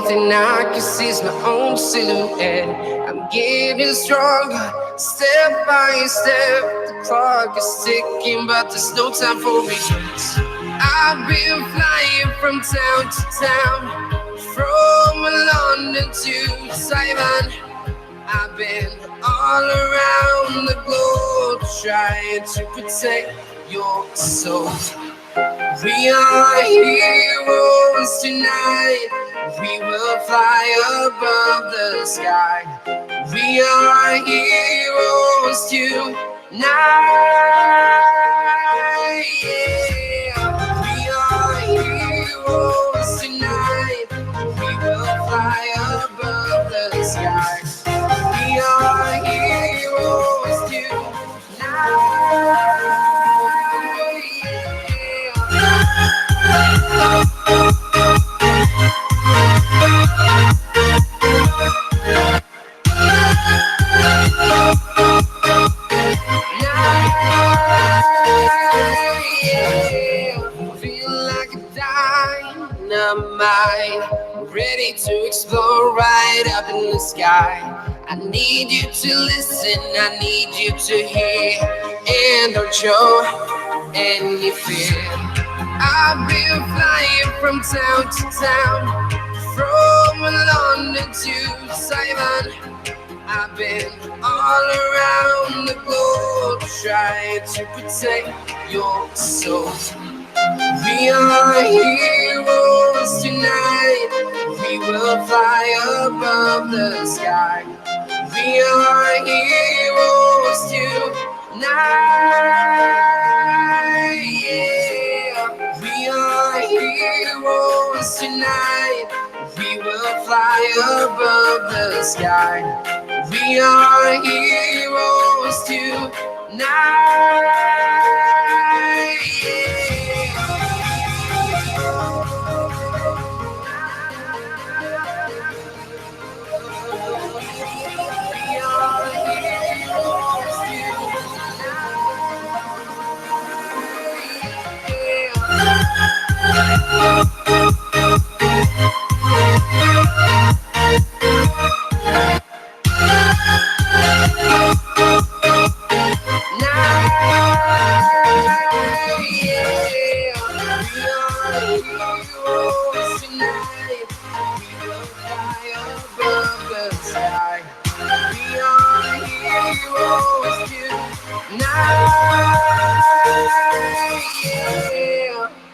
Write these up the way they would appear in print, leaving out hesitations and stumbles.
thing I can see is my own silhouette. I'm getting stronger, step by step. The clock is ticking, but there's no time for regrets. I've been flying from town to town, from London to Taiwan. I've been all around the globe trying to protect your soul. We are heroes tonight. We will fly above the sky. We are heroes tonight. Yeah. We are heroes tonight. We will fly above the sky. We are heroes tonight. Feel like a dynamite, ready to explode right up in the sky. I need you to listen, I need you to hear, and don't show any fear. I've been flying from town to town, from London to Taiwan. I've been all around the globe trying to protect your soul. We are heroes tonight. We will fly above the sky. We are heroes tonight. Yeah. We are heroes tonight. We will fly above the sky. We are heroes tonight. Yeah.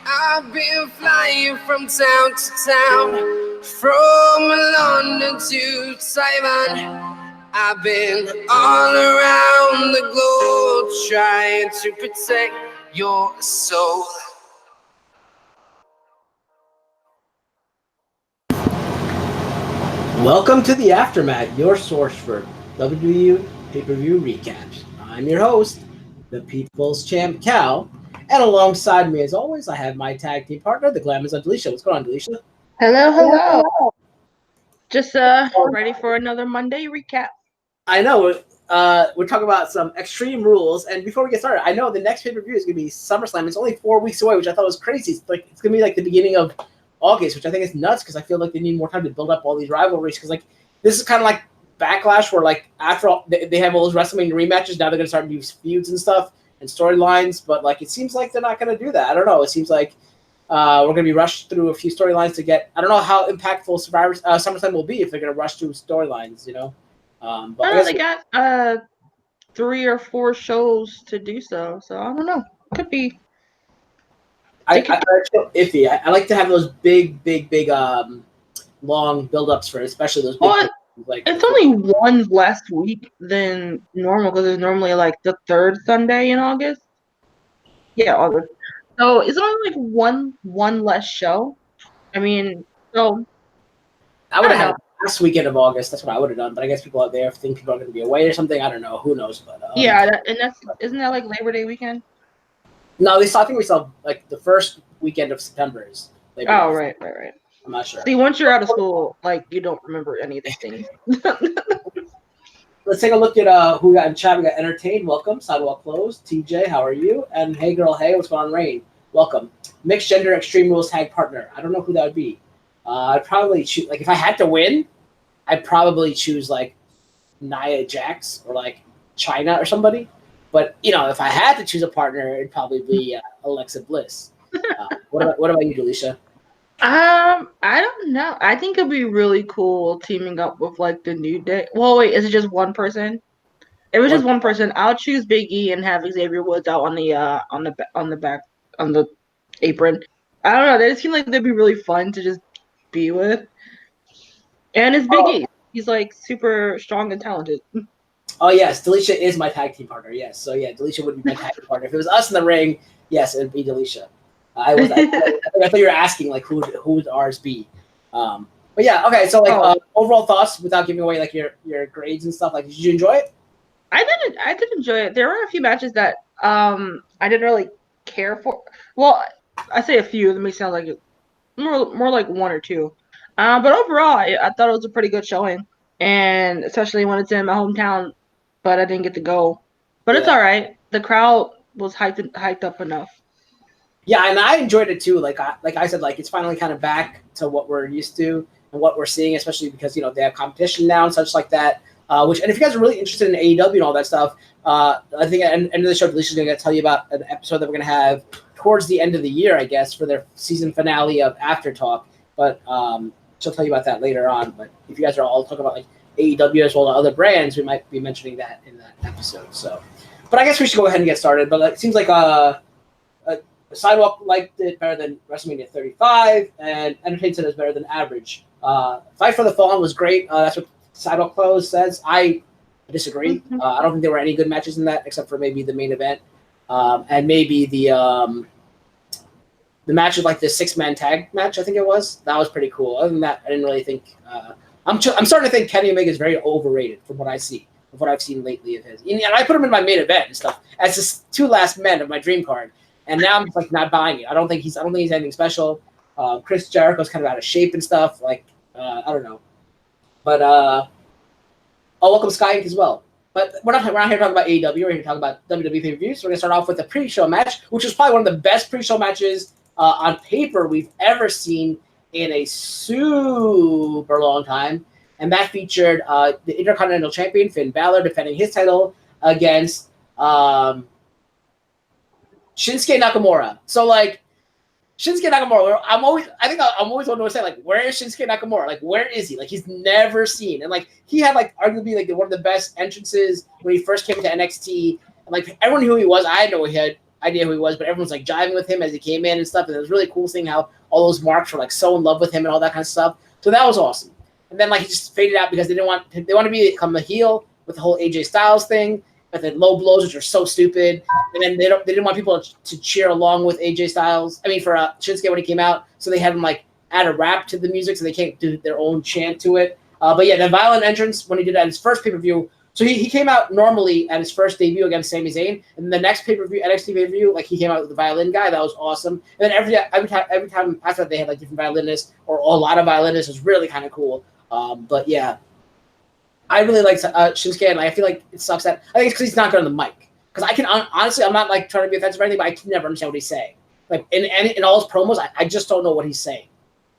I've been flying from town to town, from London to Taiwan. I've been all around the globe trying to protect your soul. Welcome to the AfterMat, your source for WWE pay-per-view recaps. I'm your host, the People's Champ Cal, and alongside me, as always, I have my tag team partner, the glamorous Anjulie. What's going on, Anjulie? Hello. Just ready for another Monday recap. I know. We're talking about some Extreme Rules, and before we get started, I know the next pay-per-view is going to be SummerSlam. It's only 4 weeks away, which I thought was crazy. It's going to be like the beginning of August, which I think is nuts because I feel like they need more time to build up all these rivalries. Because like this is kind of like Backlash, where like after all, they have all those WrestleMania rematches, now they're going to start new feuds and stuff and storylines. But like it seems like they're not going to do that. I don't know. It seems like we're going to be rushed through a few storylines to get. I don't know how impactful SummerSlam will be if they're going to rush through storylines. You know. But I guess they got 3 or 4 shows to do so I don't know. Could be. I feel iffy. I like to have those big, long build-ups for it, especially those big. Well, like it's only one less week than normal because there's normally like the 3rd Sunday in August. Yeah, August. So it's only like one less show. I mean, so I would have had last weekend of August. That's what I would have done. But I guess people out there think people are going to be away or something. I don't know. Who knows? But yeah, isn't that like Labor Day weekend? No, I think we saw like the first weekend of September is Labor Day. Oh, right. I'm not sure. See, once you're out of school, like you don't remember any of these things. Let's take a look at who we got in chat. We got Entertained. Welcome. Sidewalk Closed. TJ, how are you? And Hey Girl, Hey, what's going on? Rain, welcome. Mixed Gender Extreme Rules Tag Partner. I don't know who that would be. I'd probably choose, like, if I had to win, I'd probably choose, like, Nia Jax or, like, China or somebody. But, you know, if I had to choose a partner, it'd probably be Alexa Bliss. What about you, Delisha? I don't know. I think it'd be really cool teaming up with like the New Day. Well, wait, is it just one person? If it was just one person, I'll choose Big E and have Xavier Woods out on the back on the apron. I don't know. They just seem like they'd be really fun to just be with. And it's Big E. He's like super strong and talented. Oh yes, Delisha is my tag team partner. Yes, so yeah, Delisha would be my tag team partner. If it was us in the ring, yes, it'd be Delisha. I thought you were asking like who would ours be. But yeah, okay. So like overall thoughts without giving away like your grades and stuff. Like, did you enjoy it? I did enjoy it. There were a few matches that I didn't really care for. Well, I say a few. That may sound like more like one or two. But overall, I thought it was a pretty good showing, and especially when it's in my hometown. But I didn't get to go. But it's all right. The crowd was hyped up enough. Yeah, and I enjoyed it too. Like I said, like it's finally kind of back to what we're used to and what we're seeing, especially because you know they have competition now and such like that. And if you guys are really interested in AEW and all that stuff, I think at the end of the show, Delicia's going to tell you about an episode that we're going to have towards the end of the year, I guess, for their season finale of After Talk. But she'll tell you about that later on. But if you guys are all talking about like AEW as well as other brands, we might be mentioning that in that episode. So, but I guess we should go ahead and get started. But it seems like Sidewalk liked it better than WrestleMania 35, and Entertainment said it was better than average. Fight for the Fallen was great. That's what Sidewalk Close says. I disagree. Mm-hmm. I don't think there were any good matches in that, except for maybe the main event, and maybe the match of like the 6-man tag match. I think it was. That was pretty cool. Other than that, I didn't really think. I'm starting to think Kenny Omega is very overrated from what I see, of what I've seen lately of his. And I put him in my main event and stuff as the 2 last men of my dream card. And now I'm just like not buying it. I don't think he's anything special. Chris Jericho's kind of out of shape and stuff. Like I don't know. But welcome Sky Inc. as well. But we're not here to talk about AEW. We're here to talk about WWE pay-per-views. So we're gonna start off with the pre-show match, which was probably one of the best pre-show matches on paper we've ever seen in a super long time. And that featured the Intercontinental Champion Finn Balor defending his title against Shinsuke Nakamura. So like Shinsuke Nakamura, I'm always wanting to say like, where is Shinsuke Nakamura? Like, where is he? Like, he's never seen. And like, he had like arguably like one of the best entrances when he first came to NXT. And like, everyone knew who he was. I had no idea who he was, but everyone's like jiving with him as he came in and stuff. And it was really cool seeing how all those marks were like so in love with him and all that kind of stuff. So that was awesome. And then like he just faded out because they want to become a heel with the whole AJ Styles thing. But the low blows, which are so stupid, and then they didn't want people to cheer along with AJ Styles. I mean, for Shinsuke when he came out, so they had him like add a rap to the music, so they can't do their own chant to it. But yeah, the violent entrance when he did that at his first pay-per-view. So he came out normally at his first debut against Sami Zayn, and the next pay-per-view, NXT pay-per-view, like he came out with the violin guy. That was awesome. And then every time after that, they had like different violinists or a lot of violinists. It was really kind of cool. But yeah. I really like Shinsuke, and I feel like it sucks that I think it's because he's not good on the mic. Because I can honestly, I'm not like trying to be offensive or anything, but I can never understand what he's saying. Like in all his promos, I just don't know what he's saying,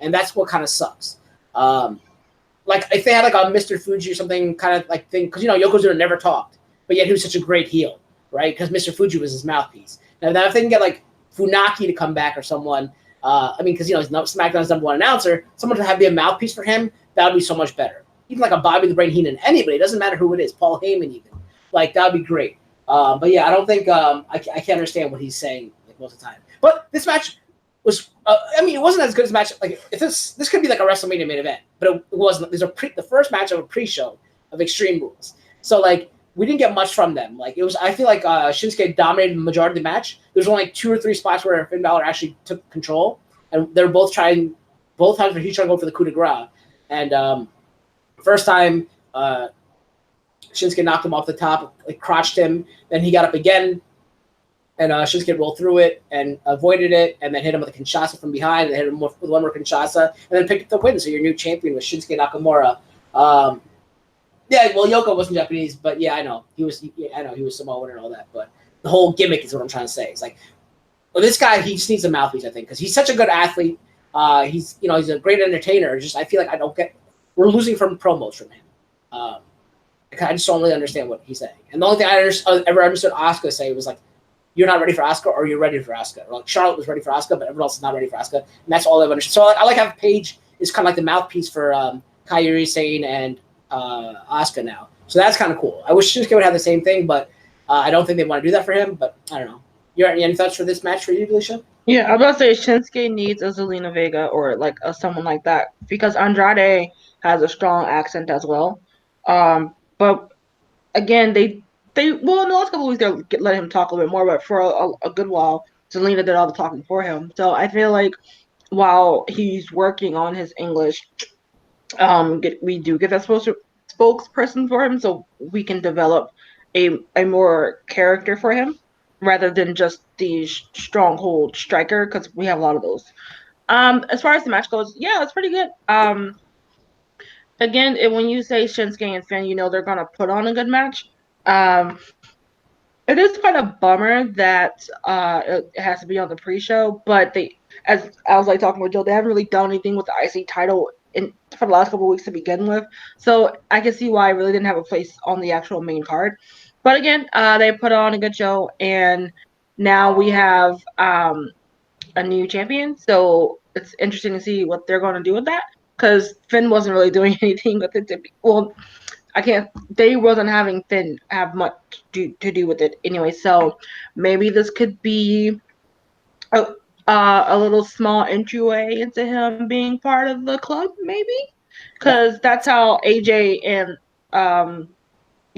and that's what kind of sucks. Like if they had like a Mr. Fuji or something kind of like thing, because Yokozuna never talked, but yet he was such a great heel, right? Because Mr. Fuji was his mouthpiece. Now if they can get like Funaki to come back or someone, I mean, because he's SmackDown's #1 announcer, someone to be a mouthpiece for him, that would be so much better. Even like a Bobby the Brain Heenan, anybody, it doesn't matter who it is, Paul Heyman even. Like, that would be great. But yeah, I don't think, I can't understand what he's saying like, most of the time. But this match was, it wasn't as good as a match. Like, if this could be like a WrestleMania main event, but it wasn't. There's the first match of a pre-show of Extreme Rules. So, like, we didn't get much from them. Like, I feel like Shinsuke dominated the majority of the match. There's only like 2 or 3 spots where Finn Balor actually took control. And they're both times where he's trying to go for the coup de grace. And, first time, Shinsuke knocked him off the top, like crotched him. Then he got up again, and Shinsuke rolled through it and avoided it, and then hit him with a Kinshasa from behind, and hit him with one more Kinshasa, and then picked up the win. So your new champion was Shinsuke Nakamura. Yeah, well, Yoko wasn't Japanese, but yeah, I know he was Samoan and all that. But the whole gimmick is what I'm trying to say. It's like, well, this guy, he just needs a mouthpiece, I think, because he's such a good athlete. He's he's a great entertainer. Just I feel like we're losing from promos from him. I just don't really understand what he's saying. And the only thing I ever understood Asuka say was like, "You're not ready for Asuka, or you're ready for Asuka." Or like Charlotte was ready for Asuka, but everyone else is not ready for Asuka, and that's all I've understood. So I like how Paige is kind of like the mouthpiece for Kairi Sane and Asuka now. So that's kind of cool. I wish Shinsuke would have the same thing, but I don't think they want to do that for him. But I don't know. Any thoughts for this match for you, Alicia? Yeah, I'm about to say Shinsuke needs a Zelina Vega or like someone like that because Andrade has a strong accent as well. But again, well in the last couple of weeks they let him talk a little bit more, but for a good while, Zelina did all the talking for him. So I feel like while he's working on his English, we do get that spokesperson for him, so we can develop a more character for him rather than just the stronghold striker because we have a lot of those. As far as the match goes, yeah, it's pretty good. Again, when you say Shinsuke and Finn, you know they're gonna put on a good match. It is kind of bummer that it has to be on the pre-show, but as I was like talking with Joe, they haven't really done anything with the IC title for the last couple of weeks to begin with. So I can see why I really didn't have a place on the actual main card. But again, they put on a good show, and now we have a new champion. So it's interesting to see what they're going to do with that because Finn wasn't really doing anything with it. Well, they wasn't having Finn have much to do with it anyway. So maybe this could be a little small entryway into him being part of the club, maybe, because that's how AJ and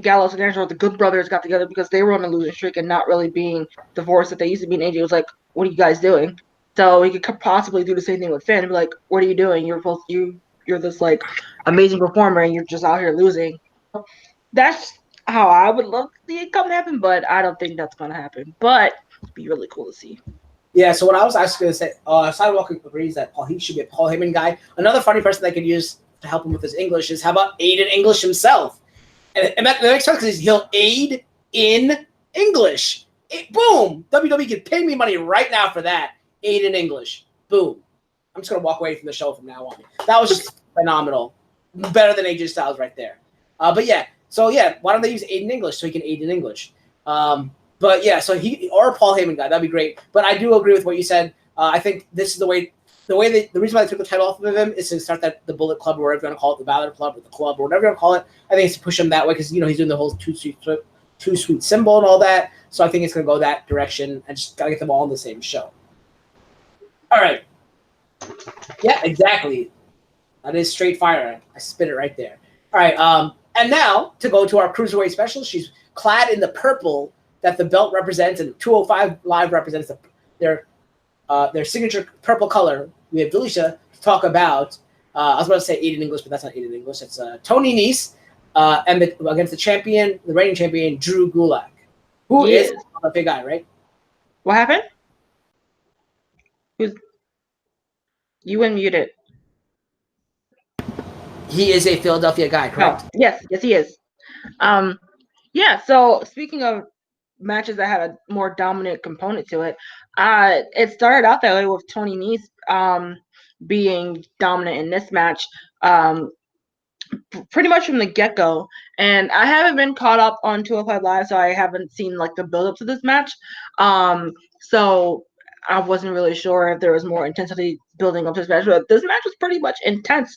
Gallows and Angelo, the Good Brothers, got together because they were on a losing streak and not really being the force that they used to be. And AJ was like, "What are you guys doing?" So he could possibly do the same thing with Finn and be like, "What are you doing? You're this like amazing performer and you're just out here losing." That's how I would love to see it come to happen, but I don't think that's gonna happen. But it'd be really cool to see. Yeah, so what I was actually going to say, Sidewalk agrees that he should be a Paul Heyman guy. Another funny person they could use to help him with his English is how about Aiden English himself? And that makes sense because he'll aid in English. Boom! WWE can pay me money right now for that. Aid in English. Boom. I'm just going to walk away from the show from now on. That was just phenomenal. Better than AJ Styles right there. But yeah, so yeah, why don't they use aid in English so he can aid in English? But yeah, so he or a Paul Heyman guy, that'd be great. But I do agree with what you said. I think this is the reason why they took the title off of him is to start the Bullet Club, or whatever you want to call it, the Valor Club, or the Club, or whatever you want to call it. I think it's to push him that way because he's doing the whole two sweet symbol and all that. So I think it's gonna go that direction. I just gotta get them all on the same show. All right. Yeah, exactly. That is straight fire. I spit it right there. All right. And now to go to our cruiserweight special, she's clad in the purple that the belt represents, and 205 Live represents their signature purple color. We have Delisha to talk about. I was about to say Aiden English, but that's not Aiden English. It's Tony Nese and against the reigning champion, Drew Gulak, who is a big guy, right? What happened? You unmuted. He is a Philadelphia guy, correct? Oh, yes, he is. Yeah. So speaking of matches that had a more dominant component to it, it started out that way with Tony Nese being dominant in this match. Pretty much from the get-go, and I haven't been caught up on 205 Live, so I haven't seen like the build-up to this match. So I wasn't really sure if there was more intensity building up to this match, but this match was pretty much intense.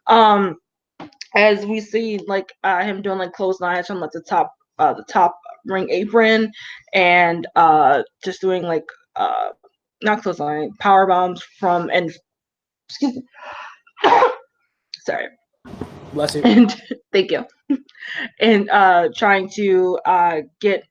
As we see like him doing like clotheslines from like the top ring apron, and just doing like not clothesline, power bombs from, and excuse me, sorry. Bless you. And thank you. And trying to get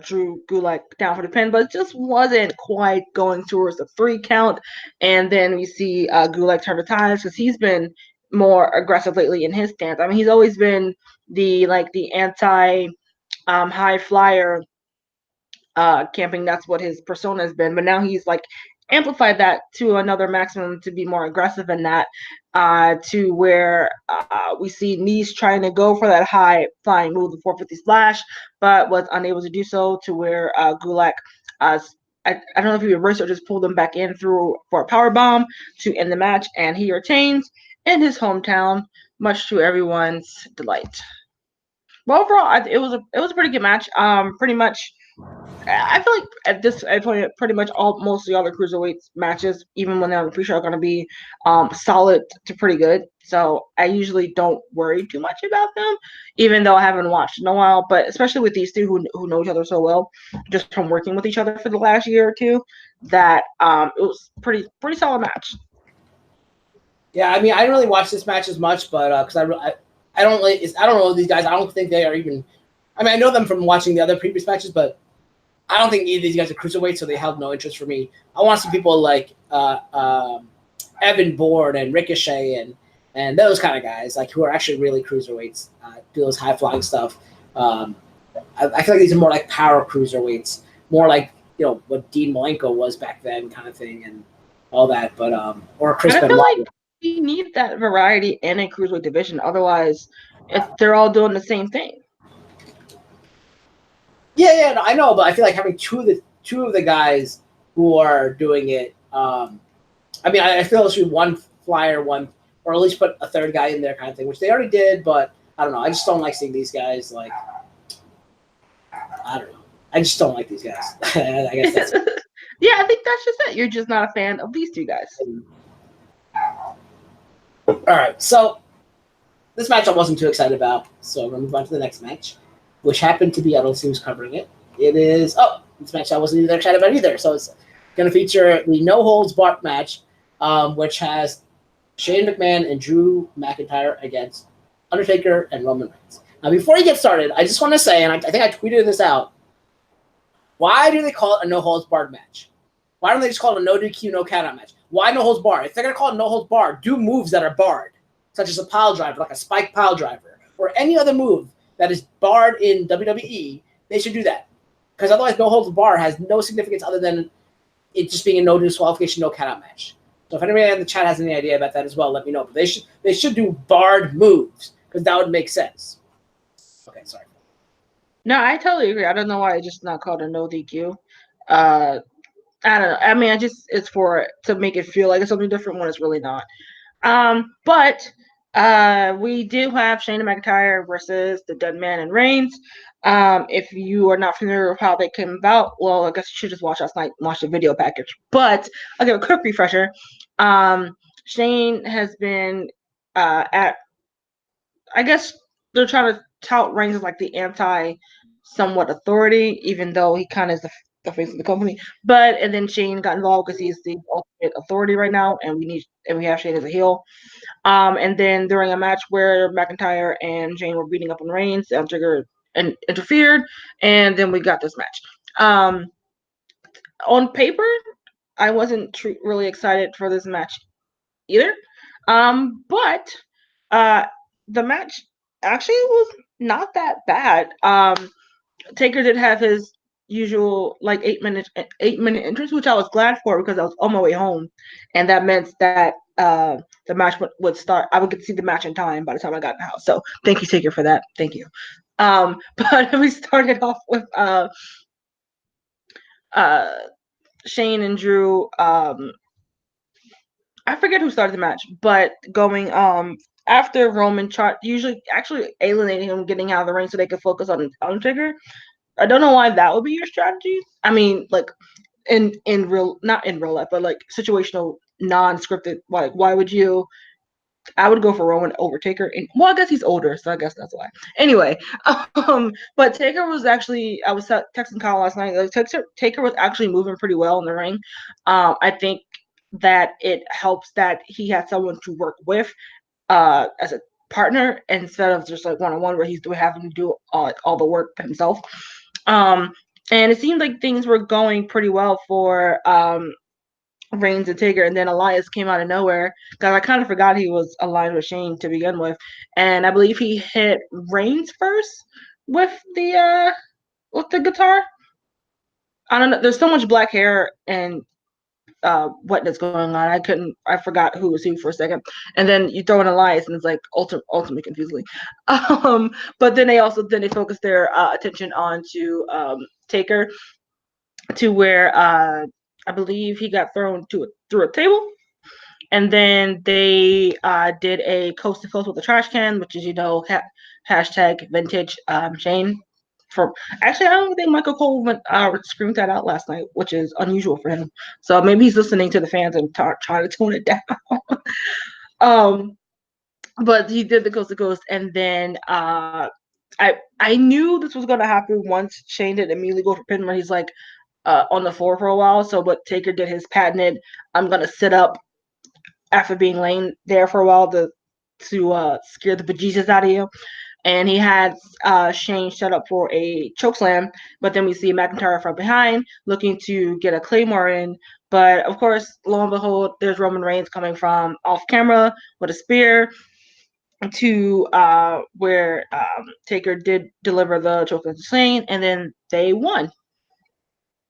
Drew Gulak down for the pin, but it just wasn't quite going towards the 3 count. And then we see Gulak turn the tides because he's been more aggressive lately in his stance. I mean, he's always been the anti high flyer camping. That's what his persona has been. But now he's like amplified that to another maximum to be more aggressive in that, to where we see Nese trying to go for that high flying move, the 450 splash, but was unable to do so, to where Gulak I don't know if he reversed or just pulled him back in through for a power bomb to end the match, and he retains in his hometown, much to everyone's delight. But overall, it was a pretty good match. Pretty much, I feel like at this point, pretty much mostly all the cruiserweights matches, even when they're on the pre-show, are going to be solid to pretty good. So I usually don't worry too much about them, even though I haven't watched in a while. But especially with these two who know each other so well, just from working with each other for the last year or two, that it was pretty solid match. Yeah, I mean, I didn't really watch this match as much, but because I don't know these guys. I don't think they are even. I mean, I know them from watching the other previous matches, but I don't think either of these guys are cruiserweights, so they held no interest for me. I want to see people like Evan Bourne and Ricochet and those kind of guys, like who are actually really cruiserweights, do those high flying stuff. I feel like these are more like power cruiserweights, more like what Dean Malenko was back then, kind of thing, and all that. But or Chris Benoit. I feel like we need that variety in a cruiserweight division. Otherwise, if they're all doing the same thing. Yeah, no, I know, but I feel like having two of the guys who are doing it. I mean, I feel it should be one flyer, one, or at least put a third guy in there, kind of thing, which they already did. But I don't know. I just don't like seeing these guys. Like, I don't know. I just don't like these guys. I guess that's. Yeah, I think that's just it. You're just not a fan of these two guys. All right, so this match I wasn't too excited about, so we're going to move on to the next match, which happened to be, I don't see who's covering it. It is, this match I wasn't either excited about either. So it's going to feature the No Holds Barred match, which has Shane McMahon and Drew McIntyre against Undertaker and Roman Reigns. Now, before you get started, I just want to say, and I think I tweeted this out, why do they call it a No Holds Barred match? Why don't they just call it a no DQ, no count out match? Why no holds barred? If they're going to call it no holds barred, do moves that are barred, such as a pile driver, like a spike pile driver, or any other move that is barred in WWE. They should do that, because otherwise no holds barred has no significance other than it just being a no disqualification, no count out match. So if anybody in the chat has any idea about that as well, let me know. But they should do barred moves, because that would make sense. Okay, sorry. No, I totally agree. I don't know why it's just not called a no DQ. I don't know. I mean, it's to make it feel like it's something different when it's really not. But we do have Shane McIntyre versus the Dead Man and Reigns. If you are not familiar with how they came about, well, I guess you should just watch last night, watch the video package. But I'll give a quick refresher. Shane has been I guess they're trying to tout Reigns as like the anti-somewhat authority, even though he kind of is the face of the company. And then Shane got involved because he's the ultimate authority right now, and we have Shane as a heel. And then during a match where McIntyre and Shane were beating up on Reigns, Undertaker interfered, and then we got this match. On paper, I wasn't really excited for this match either. But the match actually was not that bad. Taker did have his usual like 8-minute entrance, which I was glad for because I was on my way home, and that meant that the match would start. I would get to see the match in time by the time I got in the house. So thank you, Taker, for that. Thank you. But we started off with Shane and Drew. I forget who started the match, but going after Roman usually actually alienating him, getting out of the ring so they could focus on Undertaker. I don't know why that would be your strategy. I mean, like in real, not in real life, but like situational, non-scripted. Like, why would you? I would go for Roman over Taker. Well, I guess he's older, so I guess that's why. Anyway, but Taker was actually. I was texting Kyle last night. Like, Taker was actually moving pretty well in the ring. I think that it helps that he had someone to work with as a partner instead of just like one-on-one where he's having to do all the work himself. And it seemed like things were going pretty well for Reigns and Taker, and then Elias came out of nowhere because I kind of forgot he was aligned with Shane to begin with, and I believe he hit Reigns first with the guitar. I don't know. There's so much black hair and wetness going on. I forgot who was who for a second. And then you throw in Elias and it's like ultimately confusingly. But then they focus their attention on to Taker. to where I believe he got thrown through a table. And then they did a coast to coast with a trash can, which is, hashtag vintage Shane. Actually, I don't think Michael Cole screamed that out last night, which is unusual for him. So maybe he's listening to the fans and trying to tone it down. But he did the coast to coast, and then I knew this was gonna happen once Shane did immediately go for pin where he's like on the floor for a while. So, but Taker did his patented, I'm gonna sit up after being laying there for a while to scare the bejesus out of you. And he had Shane set up for a chokeslam, but then we see McIntyre from behind looking to get a Claymore in. But of course, lo and behold, there's Roman Reigns coming from off camera with a spear to where Taker did deliver the chokeslam to Shane, and then they won.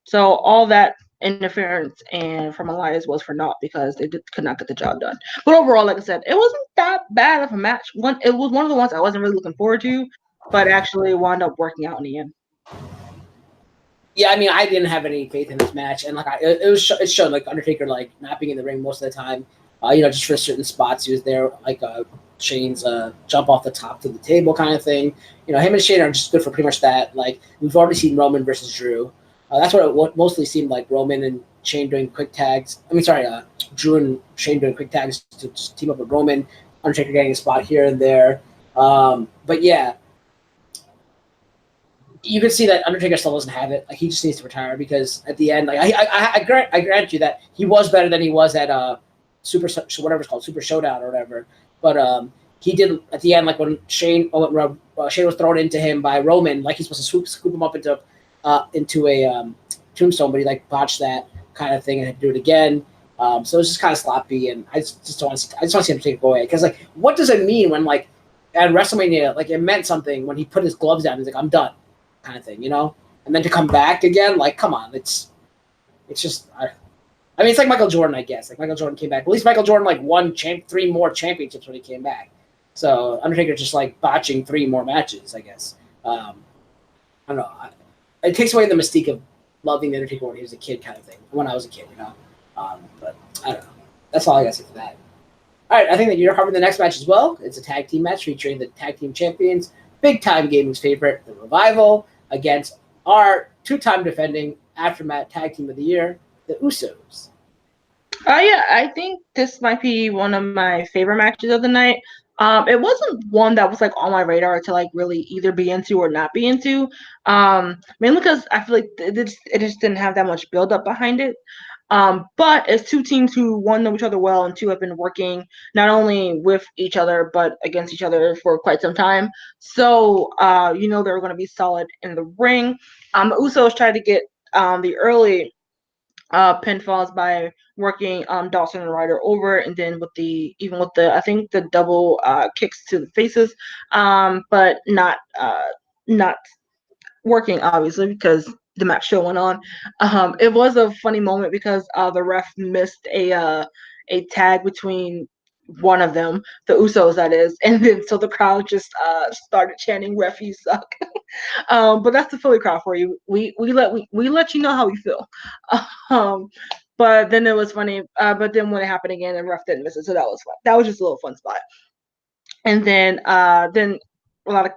So all that interference and from Elias was for naught because they could not get the job done. But overall, like I said, it wasn't that bad of a match. It was one of the ones I wasn't really looking forward to, but actually wound up working out in the end. Yeah, I mean, I didn't have any faith in this match, and like it showed like Undertaker like not being in the ring most of the time. Just for certain spots he was there, like Shane's jump off the top to the table kind of thing. Him and Shane are just good for pretty much that. Like we've already seen Roman versus Drew. That's what it mostly seemed like, Roman and Shane doing quick tags. Drew and Shane doing quick tags to just team up with Roman. Undertaker getting a spot here and there. But yeah, you can see that Undertaker still doesn't have it. Like he just needs to retire because at the end, like I grant you that he was better than he was at Super Showdown or whatever. But he did at the end, like when Shane was thrown into him by Roman, like he's supposed to scoop him up into a tombstone, but he like botched that kind of thing and had to do it again. So it's just kind of sloppy, and I just don't want to. I just want to see him take it away because like, what does it mean when like at WrestleMania, like it meant something when he put his gloves down? He's like, I'm done, kind of thing, And then to come back again, like, come on, it's just. I mean, it's like Michael Jordan, I guess. Like Michael Jordan came back. At least Michael Jordan like won 3 more championships when he came back. So Undertaker just like botching 3 more matches, I guess. I don't know. It takes away the mystique of loving the Undertaker when he was a kid, kind of thing. When I was a kid, But I don't know. That's all I got to say for that. All right, I think that you're covering the next match as well. It's a tag team match featuring the tag team champions, big time gaming's favorite, the Revival, against our 2-time defending AfterMat Tag Team of the Year, the Usos. Yeah, I think this might be one of my favorite matches of the night. It wasn't one that was like on my radar to like really either be into or not be into. Mainly because I feel like it just didn't have that much build up behind it. But it's 2 teams who, one, know each other well, and 2 have been working not only with each other but against each other for quite some time. So they're going to be solid in the ring. The Usos tried to get the early pinfalls by working Dawson and Ryder over, and then with the I think the double kicks to the faces, but not working obviously because the match still went on. It was a funny moment because the ref missed a tag between one of them, the Usos that is, and then so the crowd just started chanting "Ref, you suck." But that's the Philly crowd for you. We let you know how we feel. But then it was funny. But then when it happened again, the ref didn't miss it, so that was fun. That was just a little fun spot. And then a lot of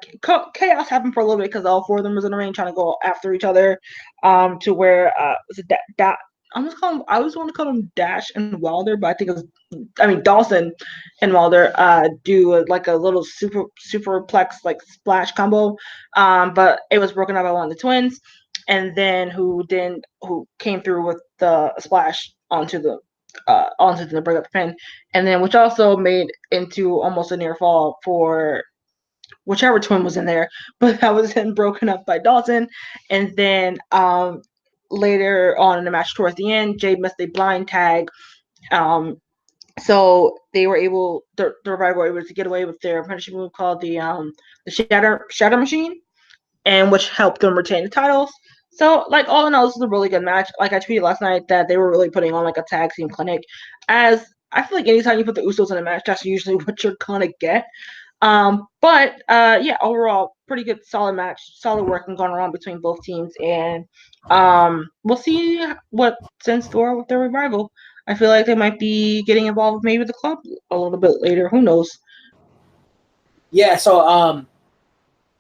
chaos happened for a little bit because all 4 of them was in the ring trying to go after each other. To where was it that I was going to call them Dash and Wilder, but I think Dawson and Wilder do like a little superplex like splash combo, but it was broken up by one of the twins, and then who came through with the splash onto the break up the pin, and then which also made into almost a near fall for whichever twin was in there, but that was then broken up by Dawson, and then later on in the match towards the end, Jay missed a blind tag. So they were able, the Revival were able to get away with their punishing move called the Shatter Machine, and which helped them retain the titles. So, like, all in all, this was a really good match. Like I tweeted last night that they were really putting on like a tag team clinic. As I feel like anytime you put the Usos in a match, that's usually what you're gonna get. But yeah, overall, pretty good, solid match, solid working going on between both teams, and we'll see what's in store with the revival. I feel like they might be getting involved maybe with the club a little bit later. Who knows? Yeah, so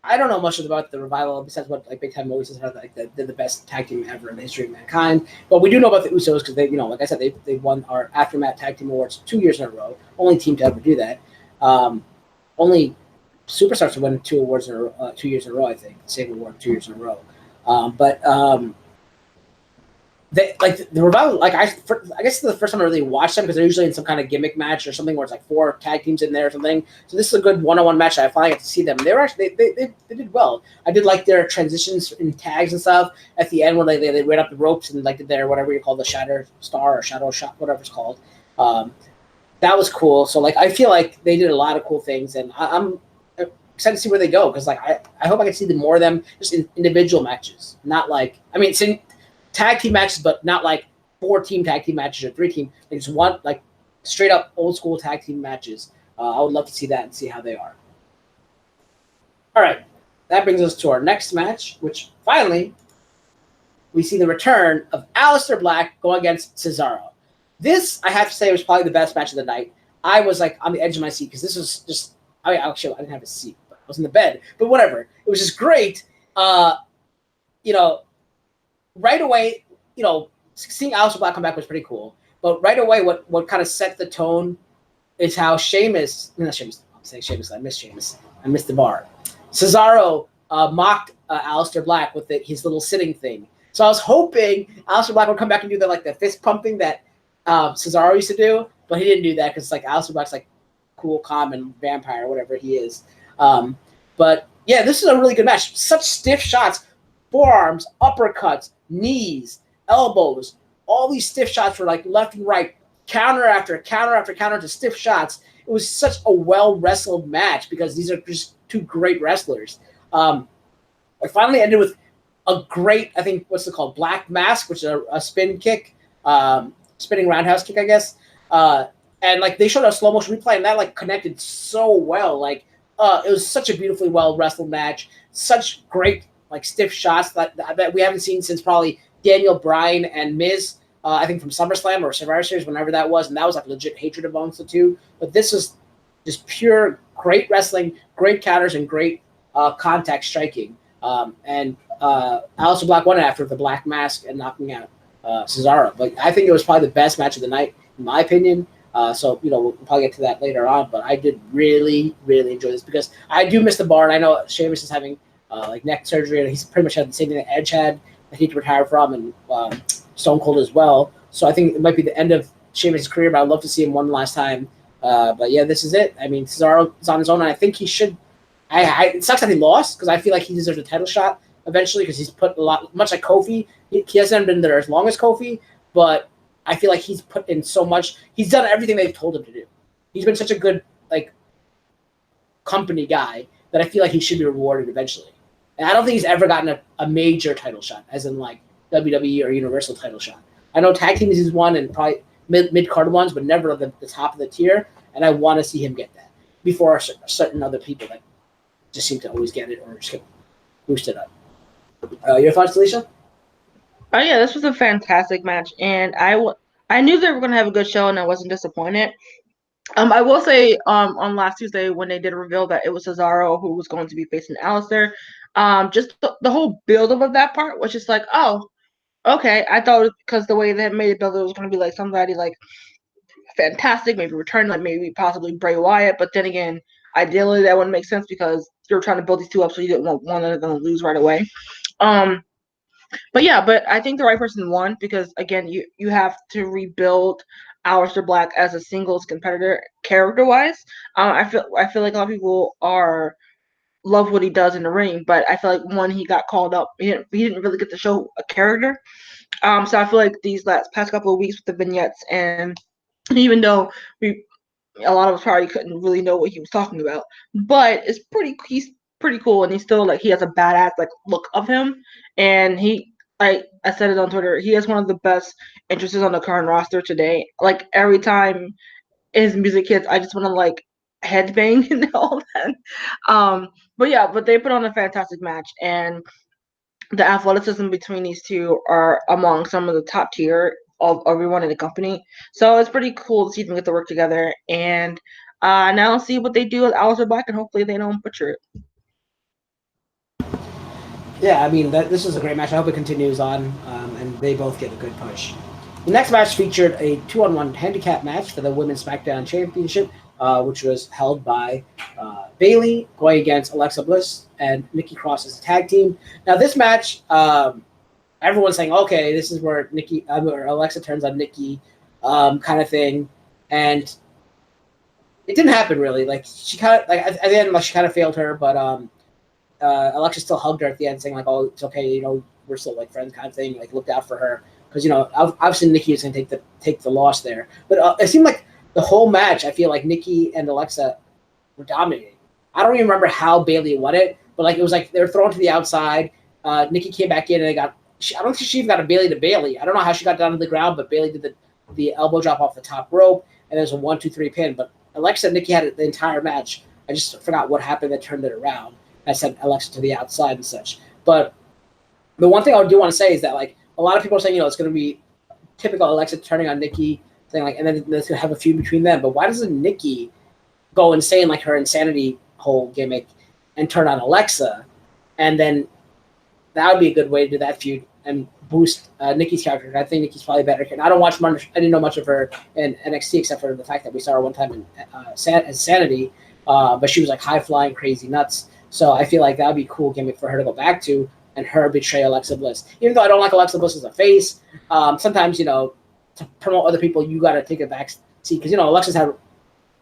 I don't know much about the revival besides what like Big Time always says, like they're the best tag team ever in the history of mankind. But we do know about the Usos because they, like I said, they won our AfterMat Tag Team Awards 2 years in a row. Only team to ever do that. Only superstars to win 2 awards in 2 years in a row. I think same award 2 years in a row. They like the revival. Like I guess it's the first time I really watched them because they're usually in some kind of gimmick match or something where it's like 4 tag teams in there or something. So this is a good one-on-one match. I finally got to see them. They were actually they did well. I did like their transitions in tags and stuff at the end when they ran up the ropes and like did their whatever you call the Shatter Star or Shadow Shot, whatever it's called. That was cool. So like I feel like they did a lot of cool things, and I'm excited to see where they go because like I hope I can see more of them just in individual matches, not like it's in tag team matches, but not like 4-team tag team matches or 3-team. Like just one like straight up old school tag team matches. I would love to see that and see how they are. All right, that brings us to our next match, which finally we see the return of Aleister Black going against Cesaro. This I have to say was probably the best match of the night. I was like on the edge of my seat because this was just actually I didn't have a seat, but I was in the bed. But whatever, it was just great. Right away, seeing Aleister Black come back was pretty cool. But right away, what kind of set the tone is how Sheamus, not Sheamus, I'm saying Sheamus, I miss Sheamus. I missed the bar. Cesaro mocked Aleister Black with his little sitting thing. So I was hoping Aleister Black would come back and do the fist pumping that Cesaro used to do, but he didn't do that because Aleister Black's like cool, calm, and vampire, whatever he is. But yeah, this is a really good match. Such stiff shots, forearms, uppercuts, knees, elbows, all these stiff shots were like left and right, counter after counter after counter to stiff shots. It was such a well-wrestled match because these are just 2 great wrestlers. It finally ended with a great, I think, what's it called? Black Mask, which is a spin kick, spinning roundhouse kick, I guess. And like they showed a slow motion replay, and that like connected so well. Like it was such a beautifully well wrestled match. Such great like stiff shots that we haven't seen since probably Daniel Bryan and Miz. I think from SummerSlam or Survivor Series, whenever that was, and that was like legit hatred amongst the 2. But this was just pure great wrestling, great counters, and great contact striking. And Aleister Black won it after the Black Mask and knocking out Cesaro. Like I think it was probably the best match of the night, in my opinion. So we'll probably get to that later on. But I did really, really enjoy this because I do miss the bar, and I know Sheamus is having like neck surgery, and he's pretty much had the same thing that Edge had that he had to retire from, and Stone Cold as well. So I think it might be the end of Sheamus' career, but I'd love to see him one last time. But yeah, this is it. I mean, Cesaro is on his own, and I think he should. It sucks that he lost because I feel like he deserves a title shot eventually because he's put a lot, much like Kofi. He hasn't been there as long as Kofi, but I feel like he's put in so much. He's done everything they've told him to do. He's been such a good like company guy that I feel like he should be rewarded eventually. And I don't think he's ever gotten a major title shot, as in like WWE or Universal title shot. I know tag teams he's won and probably mid-card ones, but never the top of the tier. And I want to see him get that before certain other people that just seem to always get it or just get boosted up. Your thoughts, Alicia? Oh yeah, this was a fantastic match, and I knew they were going to have a good show, and I wasn't disappointed. I will say on last Tuesday when they did reveal that it was Cesaro who was going to be facing Aleister, just the whole build-up of that part was just like, oh, okay. I thought because the way that made it build, it was going to be like somebody like fantastic, maybe return, like maybe possibly Bray Wyatt. But then again, ideally that wouldn't make sense because you're trying to build these 2 up, so you didn't want one of them to lose right away. But I think the right person won because again, you have to rebuild Aleister Black as a singles competitor character-wise. I feel like a lot of people love what he does in the ring, but I feel like when he got called up, he didn't really get to show a character. So I feel like these past couple of weeks with the vignettes, and even though a lot of us probably couldn't really know what he was talking about, but he's pretty cool, and he's still like he has a badass like look of him, and I said it on Twitter, he has one of the best entrances on the current roster today. Like every time his music hits, I just want to like headbang and all that. But they put on a fantastic match, and the athleticism between these two are among some of the top tier of everyone in the company. So it's pretty cool to see them get to work together. And now see what they do with Aleister Black, and hopefully they don't butcher it. Yeah, I mean, this is a great match. I hope it continues on, and they both get a good push. The next match featured a 2-on-1 handicap match for the Women's SmackDown Championship, which was held by Bayley going against Alexa Bliss and Nikki Cross as a tag team. Now, this match, everyone's saying, okay, this is where Alexa turns on Nikki, kind of thing, and it didn't happen really. Like she kind of at the end, like she kind of failed her, but Alexa still hugged her at the end, saying like, "Oh, it's okay, you know, we're still like friends," kind of thing. Like looked out for her because you know obviously Nikki is going to take the loss there. But it seemed like the whole match, I feel like Nikki and Alexa were dominating. I don't even remember how Bayley won it, but like it was like they were thrown to the outside. Nikki came back in and they got. I don't think she even got a Bayley to Bayley. I don't know how she got down to the ground, but Bayley did the elbow drop off the top rope, and there's a 1-2-3 pin. But Alexa and Nikki had it the entire match. I just forgot what happened that turned it around. I sent Alexa to the outside and such. But the one thing I do want to say is that like a lot of people are saying, you know, it's going to be typical Alexa turning on Nikki, saying like, and then there's going to have a feud between them. But why doesn't Nikki go insane like her insanity whole gimmick and turn on Alexa, and then that would be a good way to do that feud and boost Nikki's character. I think Nikki's probably better. And I don't watch much. I didn't know much of her in NXT except for the fact that we saw her one time in Sanity, but she was like high flying, crazy nuts. So I feel like that would be a cool gimmick for her to go back to and her betray Alexa Bliss. Even though I don't like Alexa Bliss as a face, sometimes, you know, to promote other people, you got to take a back seat because, you know, Alexa's had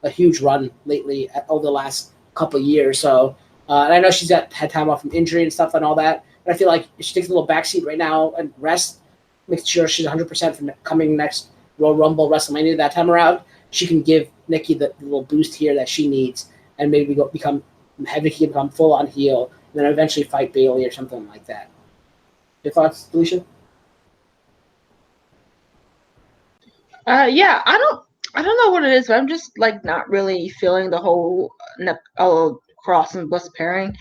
a huge run lately over the last couple of years. So, and I know she's had time off from injury and stuff and all that. But I feel like if she takes a little backseat right now and rest, makes sure she's 100% from coming next Royal Rumble, WrestleMania that time around, she can give Nikki the little boost here that she needs and maybe have Nikki become full-on heel and then eventually fight Bayley or something like that. Your thoughts, Alicia? Yeah, I don't know what it is, but I'm just like not really feeling the whole Cross and Bliss pairing.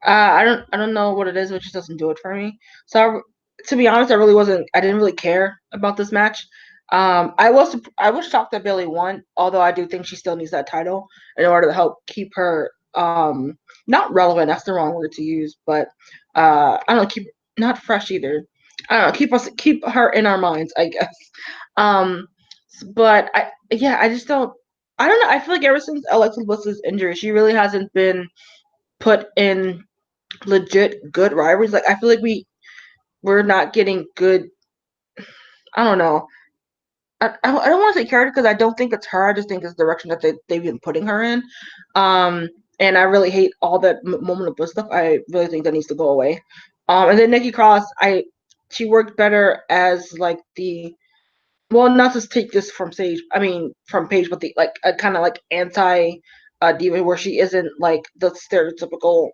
I don't know what it is, but it just doesn't do it for me. So to be honest, I didn't really care about this match. I was shocked that Bayley won, although I do think she still needs that title in order to help keep her not relevant. That's the wrong word to use, but I don't know, keep not fresh either. I don't know, keep her in our minds, I guess. But I just don't. I don't know. I feel like ever since Alexa Bliss's injury, she really hasn't been put in legit good rivalries. Like I feel like we're not getting good. I don't know. I don't want to say character because I don't think it's her. I just think it's the direction that they've been putting her in. And I really hate all that moment of bliss stuff. I really think that needs to go away. And then Nikki Cross, she worked better as like not to take this from Sage. I mean from Paige, but the like a kind of like anti diva where she isn't like the stereotypical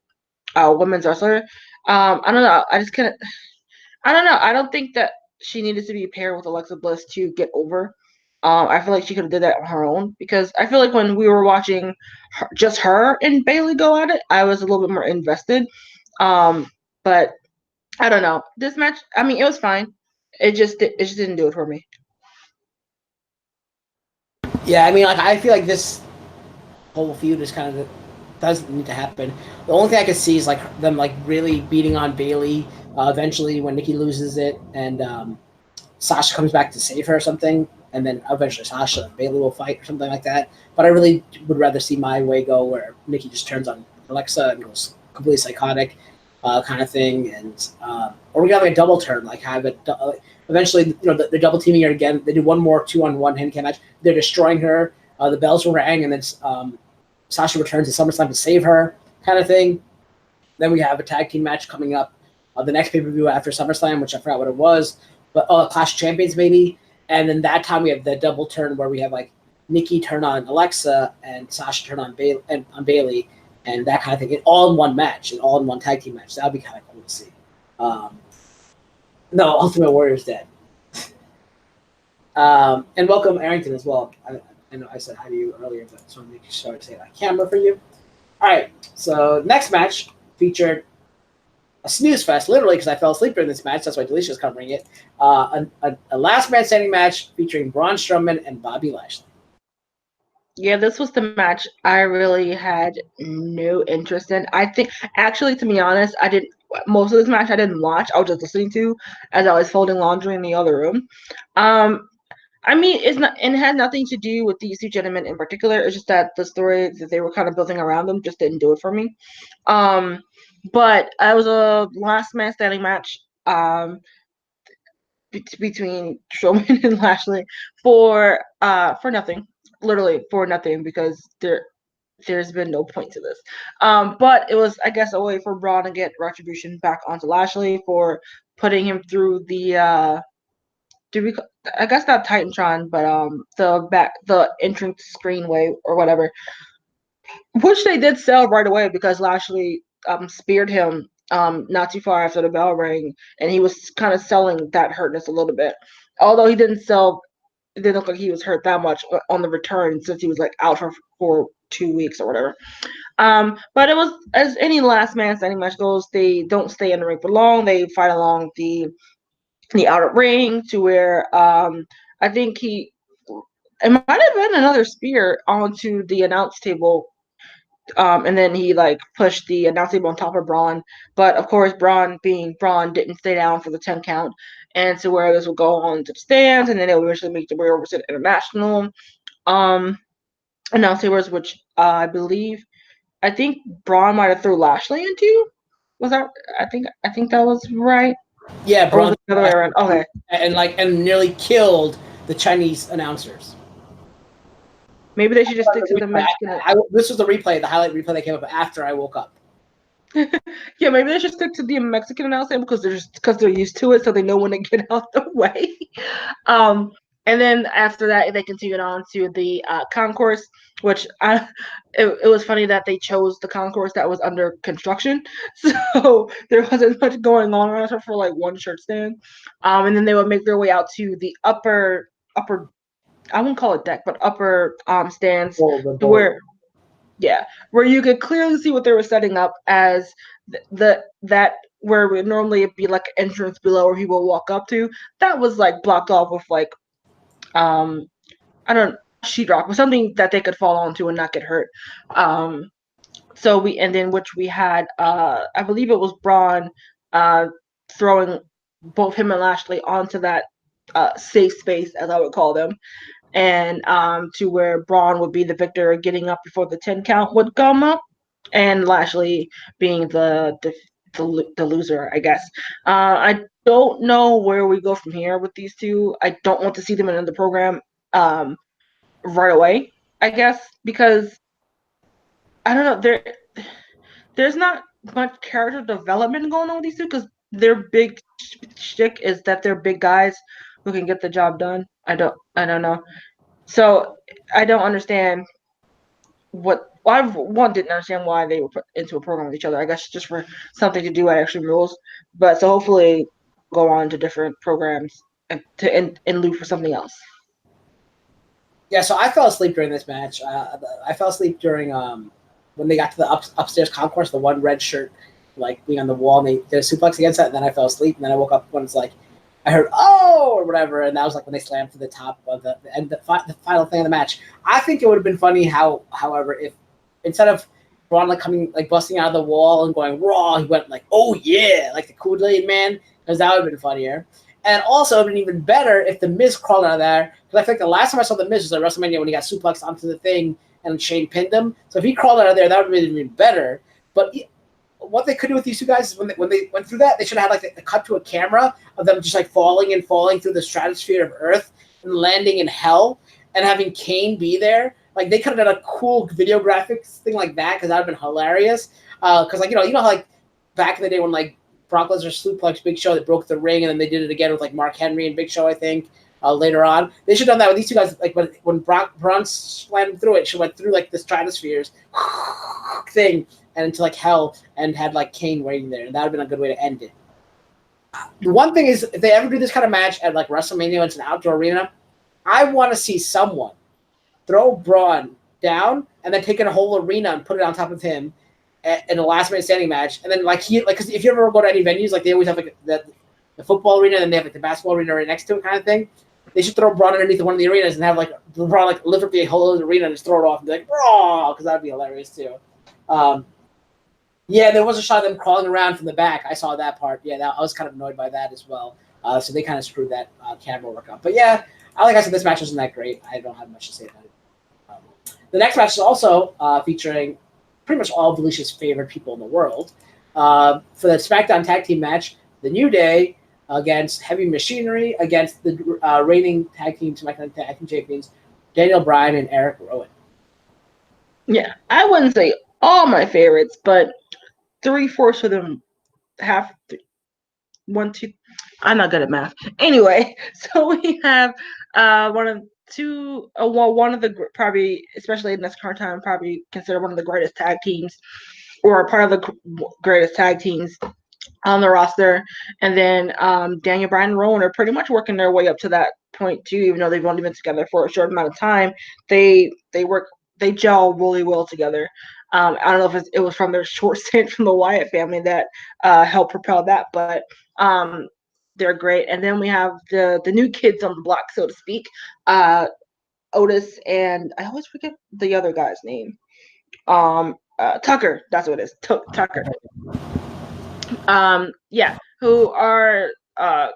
women's wrestler. I don't know. I don't know. I don't think that she needed to be paired with Alexa Bliss to get over. I feel like she could have did that on her own because I feel like when we were watching just her and Bayley go at it, I was a little bit more invested. But I don't know. This match, I mean, it was fine. It just didn't do it for me. Yeah, I mean, like I feel like this whole feud is kind of doesn't need to happen. The only thing I could see is like them like really beating on Bayley eventually when Nikki loses it and Sasha comes back to save her or something, and then eventually Sasha and Bayley will fight or something like that. But I really would rather see my way go where Nikki just turns on Alexa and goes completely psychotic kind of thing, and or we have like a double turn, like have it eventually. You know, they're double teaming her again. They do one more 2-on-1 handicap match. They're destroying her. The bells will rang, and then Sasha returns to SummerSlam to save her, kind of thing. Then we have a tag team match coming up, the next pay-per-view after SummerSlam, which I forgot what it was, but Clash of Champions maybe. And then that time we have the double turn where we have like Nikki turn on Alexa and Sasha turn on Bayley, and that kind of thing. All in one match, and all in one tag team match. That would be kind of cool to see. No, Ultimate Warrior's dead. And welcome Arrington as well. I know I said hi to you earlier, but I just want to make sure I say it on camera for you. All right, so next match featured a snooze fest, literally, because I fell asleep during this match. That's why Delicia's covering it. A last man standing match featuring Braun Strowman and Bobby Lashley. Yeah, this was the match I really had no interest in. I think, actually, to be honest, most of this match I didn't watch. I was just listening to as I was folding laundry in the other room. I mean, it had nothing to do with these two gentlemen in particular. It's just that the story that they were kind of building around them just didn't do it for me. But it was a last man standing match. Between Strowman and Lashley for nothing, literally for nothing, because there's been no point to this. But it was, I guess, a way for Braun to get retribution back onto Lashley for putting him through the I guess not Titantron, but the entrance screenway or whatever, which they did sell right away because Lashley speared him not too far after the bell rang, and he was kind of selling that hurtness a little bit. Although he didn't sell, it didn't look like he was hurt that much on the return since he was like out for 2 weeks or whatever. But it was, as any last man standing match goes, they don't stay in the ring for long. They fight along the outer ring to where I think it might have been another spear onto the announce table. And then he like pushed the announce table on top of Braun. But of course, Braun being Braun didn't stay down for the 10 count. And so where this will go on to the stands, and then they'll eventually make the way over to the international announce tables, which I think Braun might have threw Lashley into. Was that? I think that was right. Yeah, Braun. Or was it the other way around? Okay. And nearly killed the Chinese announcers. Maybe they should just stick to the Mexican. This was the highlight replay that came up after I woke up. Yeah, maybe they should stick to the Mexican announcement because they're used to it, so they know when to get out the way. And then after that, they continued on to the concourse, which it was funny that they chose the concourse that was under construction, so there wasn't much going on around her for like one shirt stand. And then they would make their way out to the upper. I wouldn't call it deck, but upper stands where you could clearly see what they were setting up as that where would normally be like an entrance below where people walk up to. That was like blocked off with like I don't sheetrock, but something that they could fall onto and not get hurt. So we had I believe it was Braun throwing both him and Lashley onto that safe space, as I would call them, and to where Braun would be the victor, getting up before the 10 count would come up, and Lashley being the loser, I guess. I don't know where we go from here with these two. I don't want to see them in the program right away, I guess, because I don't know, there's not much character development going on with these two because their big shtick is that they're big guys who can get the job done. I don't know. So I don't understand I didn't understand why they were put into a program with each other. I guess just for something to do at Extreme Rules. But so hopefully go on to different programs in lieu for something else. Yeah, so I fell asleep during this match. I fell asleep during when they got to the upstairs concourse, the one red shirt like being on the wall, and they did a suplex against that, and then I fell asleep, and then I woke up when it's like I heard "oh" or whatever, and that was like when they slammed to the top of the final thing of the match. I think it would have been funny however, if instead of Braun like coming like busting out of the wall and going raw, he went like "oh yeah," like the Kool-Aid Man, because that would have been funnier. And also, it would have been even better if the Miz crawled out of there, because I think the last time I saw the Miz was at WrestleMania when he got suplexed onto the thing and Shane pinned him. So if he crawled out of there, that would have been even better. But what they could do with these two guys is when they went through that, they should have had like a cut to a camera of them just like falling through the stratosphere of Earth and landing in hell, and having Kane be there. Like they could have done a cool video graphics thing like that, because that would have been hilarious. Because like you know how like back in the day when like Brock Lesnar suplexed Big Show that broke the ring, and then they did it again with like Mark Henry and Big Show, I think, later on. They should have done that with these two guys. Like when Braun slammed through it, she went through like the stratospheres thing and into like hell, and had like Kane waiting there, and that would have been a good way to end it. The one thing is, if they ever do this kind of match at like WrestleMania, it's an outdoor arena, I want to see someone throw Braun down, and then take in a whole arena and put it on top of him in a last minute standing match. And then because if you ever go to any venues, like they always have like the football arena, and then they have like the basketball arena right next to it, kind of thing. They should throw Braun underneath one of the arenas and have like Braun like lift up the whole arena and just throw it off and be like, "Raw," because that'd be hilarious too. Yeah, there was a shot of them crawling around from the back. I saw that part. Yeah, I was kind of annoyed by that as well. So they kind of screwed that camera work up. But yeah, like I said, this match wasn't that great. I don't have much to say about it. The next match is also featuring pretty much all of Alicia's favorite people in the world. For the SmackDown Tag Team match, The New Day against Heavy Machinery against the reigning Tag Team SmackDown Tag Team champions, Daniel Bryan and Eric Rowan. Yeah, I wouldn't say all my favorites, but 3/4 of them have 1, 2. I'm not good at math. Anyway, so we have one of the probably, especially in this current time, probably considered one of the greatest tag teams, or part of the greatest tag teams on the roster. And then Daniel Bryan and Rowan are pretty much working their way up to that point too, even though they've only been together for a short amount of time. They gel really well together. I don't know if it was from their short stint from the Wyatt family that helped propel that, but they're great. And then we have the new kids on the block, so to speak, Otis, and I always forget the other guy's name. Tucker, that's what it is. Tucker. Yeah, who are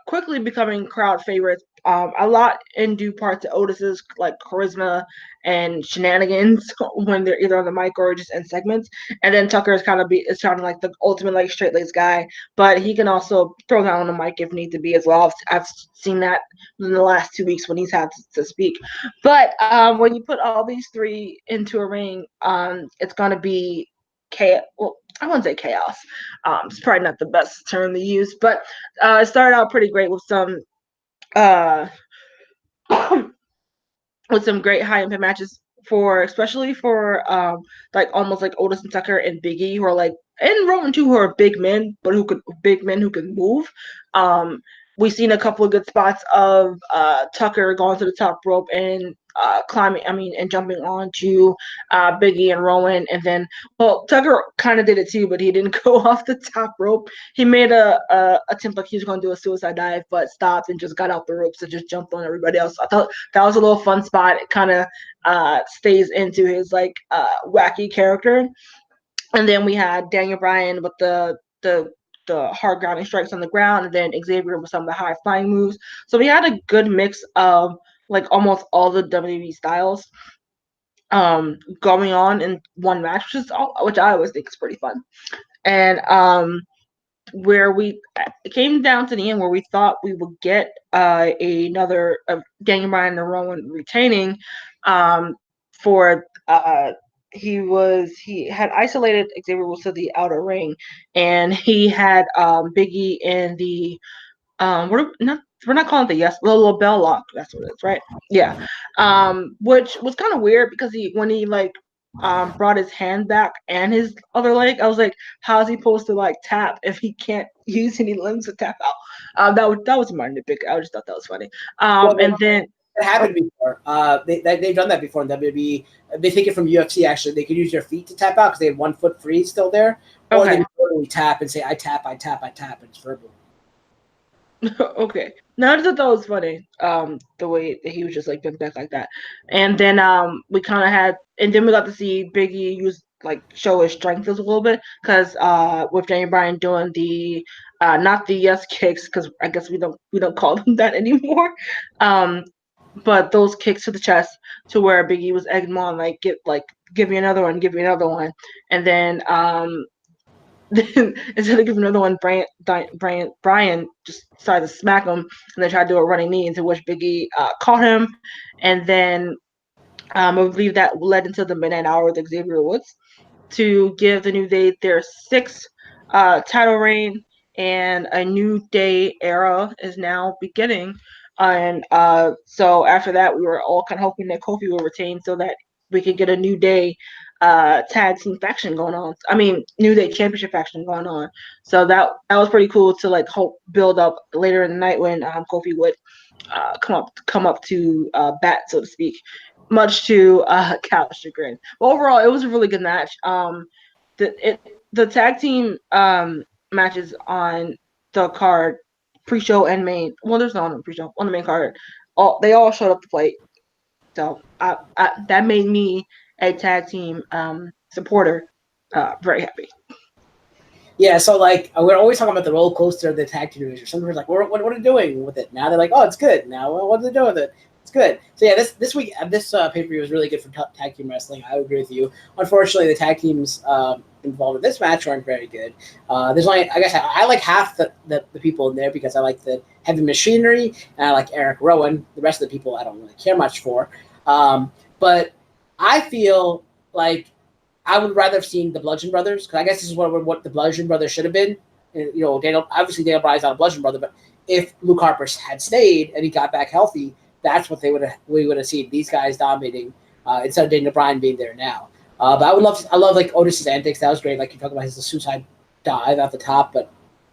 quickly becoming crowd favorites. A lot in due part to Otis's like charisma and shenanigans when they're either on the mic or just in segments. And then Tucker is kind of like the ultimate like straight laced guy, but he can also throw down on the mic if need to be as well. I've seen that in the last 2 weeks when he's had to speak. But when you put all these three into a ring, it's gonna be chaos. Well, I wouldn't say chaos. It's probably not the best term to use, but it started out pretty great with some great high impact matches especially for like almost like Otis and Tucker and Big E, who are like, and Roman too, who are big men who can move. We've seen a couple of good spots of Tucker going to the top rope and and jumping onto Big E and Rowan. And then, well, Tucker kind of did it too, but he didn't go off the top rope. He made a attempt like he was going to do a suicide dive, but stopped and just got out the ropes and just jumped on everybody else. I thought that was a little fun spot. It kind of stays into his like wacky character. And then we had Daniel Bryan with the hard grounding strikes on the ground, and then Xavier with some of the high flying moves. So we had a good mix of like almost all the WWE styles going on in one match, which I always think is pretty fun. And where it came down to the end where we thought we would get another Daniel Bryan and Rowan retaining for he had isolated Xavier Woods to the outer ring, and he had Big E in the we're not calling it the little bell lock. That's what it is, right? Yeah. Which was kind of weird because when he like brought his hand back and his other leg, I was like, how's he supposed to like tap if he can't use any limbs to tap out? That was my nitpick. I just thought that was funny. And then it happened before. They've done that before in WWE. They take it from UFC. Actually, they could use their feet to tap out because they have 1 foot free still there, or they can totally tap and say, "I tap, and it's verbal." Okay. No, I just thought that was funny. The way that he was just like bent back like that. And then we kind of had, and then we got to see Big E show his strength a little bit because with Daniel Bryan doing the not the yes kicks, because I guess we don't call them that anymore. But those kicks to the chest to where Big E was egging him on, give me another one, and then instead of giving another one, Brian just started to smack him, and then tried to do a running knee, into which Big E caught him, and then I believe that led into the midnight hour with Xavier Woods to give the New Day their 6th title reign, and a New Day era is now beginning. And so after that, we were all kind of hoping that Kofi will retain so that we could get a New Day tag team faction going on. I mean, New Day Championship faction going on. So that was pretty cool to build up later in the night when Kofi would come up to bat, so to speak. much to Cal's chagrin. But overall, it was a really good match. The tag team matches on the card, pre-show and main. Well, there's no on the pre-show, on the main card. They all showed up to play. So that made me a tag team supporter very happy. Yeah, so like we're always talking about the roller coaster of the tag team division. Somebody's like, what are they doing with it? Now they're like, oh, it's good. Now what are they doing with it? It's good. So yeah, this week this pay-per-view was really good for tag team wrestling. I would agree with you. Unfortunately, the tag teams involved in this match aren't very good. There's only, I guess I like half the people in there because I like the Heavy Machinery and I like Eric Rowan. The rest of the people I don't really care much for. But I feel like I would rather have seen the Bludgeon Brothers, because I guess this is what the Bludgeon Brothers should have been. And, you know, Daniel Bryan's not a Bludgeon Brother, but if Luke Harper had stayed and he got back healthy, that's what we would have seen. These guys dominating instead of Daniel Bryan being there now. But I love like Otis's antics. That was great. Like you talk about his suicide dive at the top, but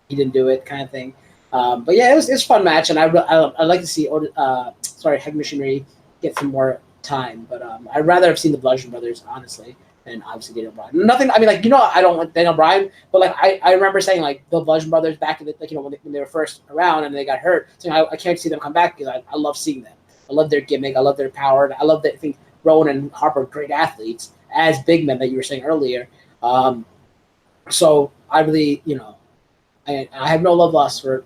he didn't do it, kind of thing. But yeah, it was a fun match, and I'd like to see Heavy Machinery get some more time. But I'd rather have seen the Bludgeon Brothers, honestly. And obviously Daniel Bryan. Nothing. I mean, like, you know, I don't like Daniel Bryan, but like I remember saying like the Bludgeon Brothers back in the, like, you know, when they were first around and they got hurt. So I can't see them come back because I love seeing them. I love their gimmick. I love their power. I love that. I think Rowan and Harper are great athletes as big men that you were saying earlier. So I really, you know, I have no love lost for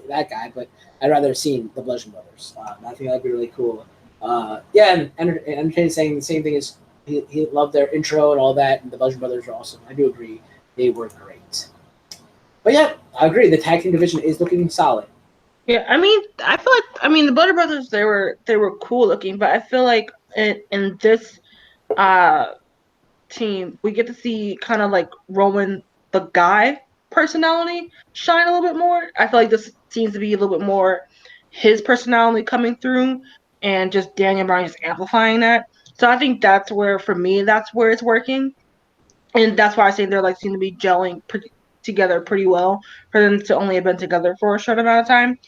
that guy, but I'd rather have seen the Bludgeon Brothers. I think that'd be really cool. Yeah, and Entertainment saying the same thing as. He loved their intro and all that, and the Bludgeon Brothers are awesome. I do agree. They were great. But yeah, I agree. The tag team division is looking solid. Yeah, I mean, I feel like the Bludgeon Brothers they were cool looking, but I feel like in this team we get to see kind of like Roman the guy personality shine a little bit more. I feel like this seems to be a little bit more his personality coming through, and just Daniel Bryan just amplifying that. So I think that's where, for me, that's where it's working. And that's why I say they're like seem to be gelling together pretty well for them to only have been together for a short amount of time.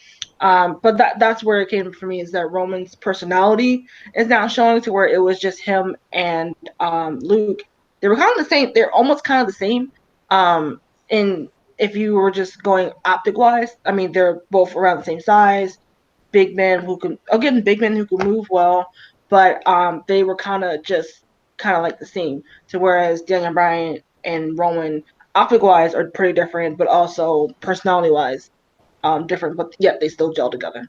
But that's where it came for me, is that Roman's personality is now showing, to where it was just him and Luke. They were kind of the same. They're almost kind of the same. And if you were just going optic wise, I mean, they're both around the same size. Big men who can move well. But they were kind of like the same. So whereas Daniel Bryan and Roman, optic-wise, are pretty different, but also personality-wise, different. But yet they still gel together.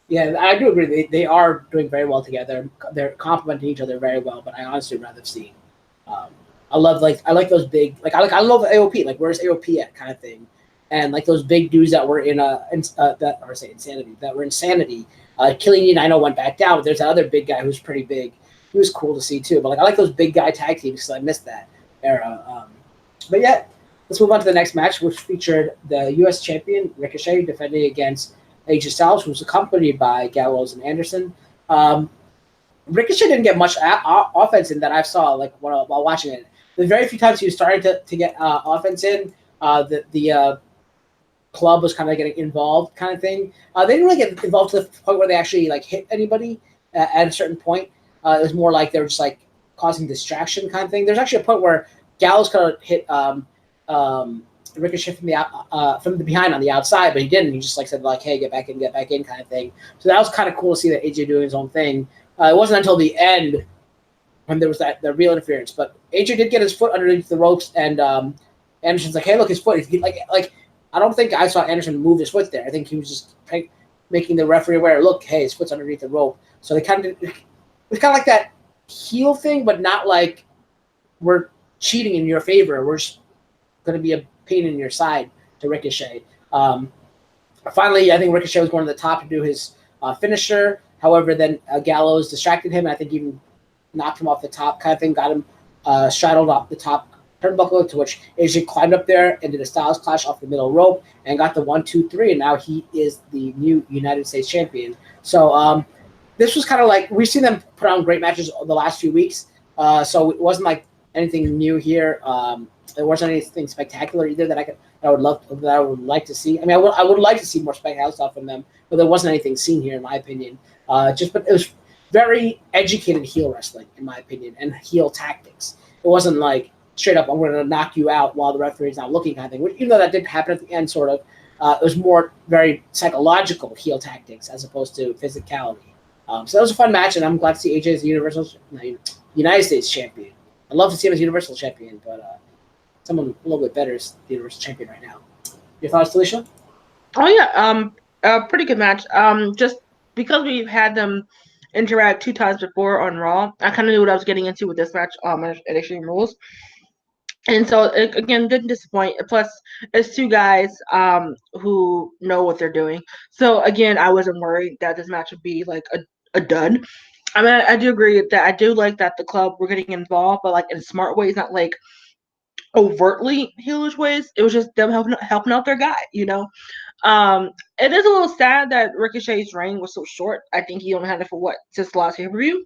Yeah, I do agree. They are doing very well together. They're complementing each other very well. But I honestly would rather have seen. I like those big, like I love AOP. Like, where's AOP at, kind of thing. And like those big dudes that were Insanity. Killian, I know, went back down, but there's that other big guy who's pretty big. He was cool to see too. But like, I like those big guy tag teams because I missed that era. But yeah, let's move on to the next match, which featured the U.S. champion Ricochet defending against AJ Styles, who was accompanied by Gallows and Anderson. Ricochet didn't get much offense in that I saw, like, while watching it. The very few times he was starting to get offense in, the club was kind of getting involved, kind of thing. They didn't really get involved to the point where they actually like hit anybody at a certain point. It was more like they were just like causing distraction, kind of thing. There's actually a point where Gallows kind of hit Ricochet from the behind on the outside, but he didn't. He just like said like, "Hey, get back in," kind of thing. So that was kind of cool to see that AJ doing his own thing. It wasn't until the end when there was the real interference, but AJ did get his foot underneath the ropes, and Anderson's like, "Hey, look, his foot." He, like I don't think I saw Anderson move his foot there. I think he was just making the referee aware, look, hey, his foot's underneath the rope. So it was kind of like that heel thing, but not like we're cheating in your favor. We're just going to be a pain in your side to Ricochet. Finally, I think Ricochet was going to the top to do his finisher. However, then Gallows distracted him, and I think even knocked him off the top, kind of thing, got him straddled off the top turnbuckle, to which AJ climbed up there and did a Styles Clash off the middle rope and got the 1, 2, 3, and now he is the new United States champion. So this was kind of like, we've seen them put on great matches the last few weeks, so it wasn't like anything new here. There wasn't anything spectacular either that I would like to see. I mean, I would like to see more spectacular stuff from them, but there wasn't anything seen here, in my opinion. But it was very educated heel wrestling, in my opinion, and heel tactics. It wasn't like straight up, I'm going to knock you out while the referee's not looking kind of thing. Which, even though that did happen at the end, sort of, it was more very psychological heel tactics as opposed to physicality. So that was a fun match, and I'm glad to see AJ as the United States champion. I'd love to see him as Universal champion, but someone a little bit better is the Universal champion right now. Your thoughts, Talisha? Oh yeah, a pretty good match. Just because we've had them interact 2 times before on Raw, I kind of knew what I was getting into with this match at Extreme Rules. And so it, again, didn't disappoint. Plus, it's 2 guys who know what they're doing. So again, I wasn't worried that this match would be like a dud. I mean, I do agree that I do like that the club were getting involved, but like in smart ways, not like overtly heelish ways. It was just them helping out their guy, you know. It is a little sad that Ricochet's reign was so short. I think he only had it for since the last pay-per-view.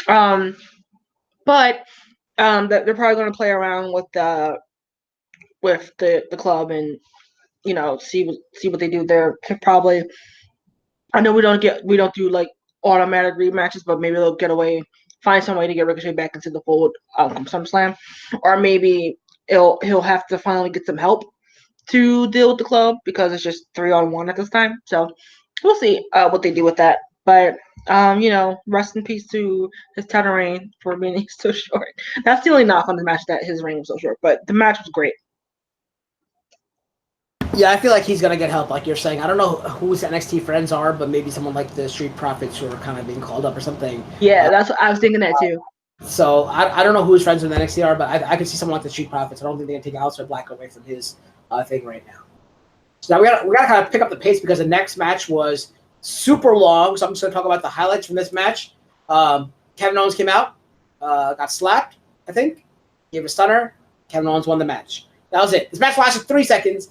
But that they're probably going to play around with the club and see what they do there. Probably, I know we don't do like automatic rematches, but maybe they'll find some way to get Ricochet back into the fold from SummerSlam, or maybe he'll have to finally get some help to deal with the club because it's just 3-on-1 at this time. So we'll see what they do with that. But rest in peace to his title reign for being so short. That's the only knock on the match, that his reign was so short. But the match was great. Yeah, I feel like he's gonna get help, like you're saying. I don't know who his NXT friends are, but maybe someone like the Street Profits who are kind of being called up or something. Yeah, that's what I was thinking that too. So I don't know who his friends with NXT are, but I could see someone like the Street Profits. I don't think they can take Aleister Black away from his thing right now. So now we gotta kind of pick up the pace because the next match was super long. So I'm just gonna talk about the highlights from this match. Kevin Owens came out, got slapped, I think, gave a stunner. Kevin Owens won the match. That was it. This match lasted 3 seconds.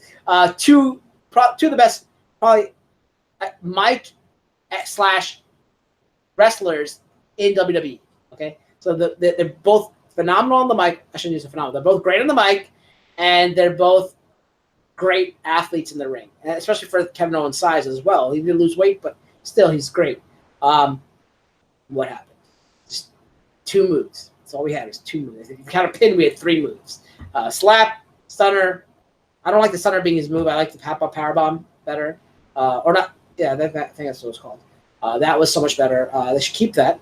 Two of the best, probably, mic / wrestlers in WWE. Okay, so they're both phenomenal on the mic. I shouldn't use the phenomenal. They're both great on the mic, and they're both great athletes in the ring, and especially for Kevin Owens' size as well. He didn't lose weight, but still, he's great. What happened? Just 2 moves. That's all we had was 2 moves. If you count a pin, we had 3 moves. Slap, stunner. I don't like the stunner being his move. I like the pop-up powerbomb better. Or not. Yeah, I think that's what it's called. That was so much better. They should keep that.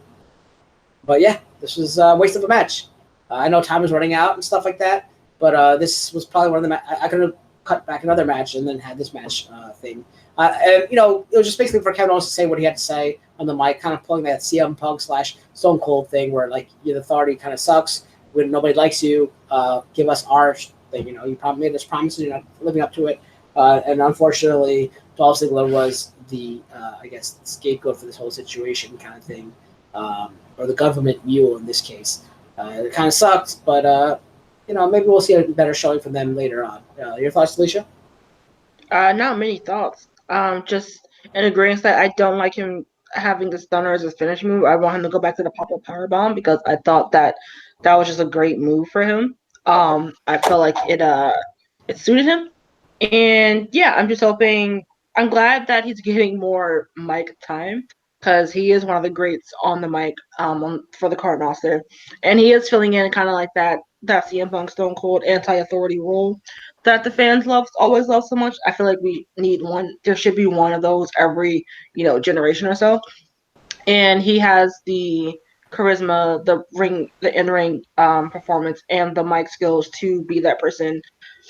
But yeah, this was a waste of a match. I know time was running out and stuff like that, but this was probably one of the I could have cut back another match and then had this match thing. And, it was just basically for Kevin Owens to say what he had to say on the mic, kind of pulling that CM Punk / Stone Cold thing where, like, the authority kind of sucks when nobody likes you. Give us our thing. You probably made us promises, you're not living up to it. And unfortunately, Dolph Ziggler was the, scapegoat for this whole situation kind of thing, or the government mule in this case. It kind of sucked, but, maybe we'll see a better showing from them later on. Your thoughts, Alicia? Not many thoughts. Just in agreement that I don't like him having the stunner as his finish move. I want him to go back to the pop-up powerbomb because I thought that was just a great move for him. I felt like it suited him. And yeah, I'm just hoping. I'm glad that he's getting more mic time because he is one of the greats on the mic for the card roster, and he is filling in kind of like that CM Punk Stone Cold anti-authority role that the fans always love so much. I feel like we need one. There should be one of those every generation or so, and he has the charisma, the in-ring performance, and the mic skills to be that person.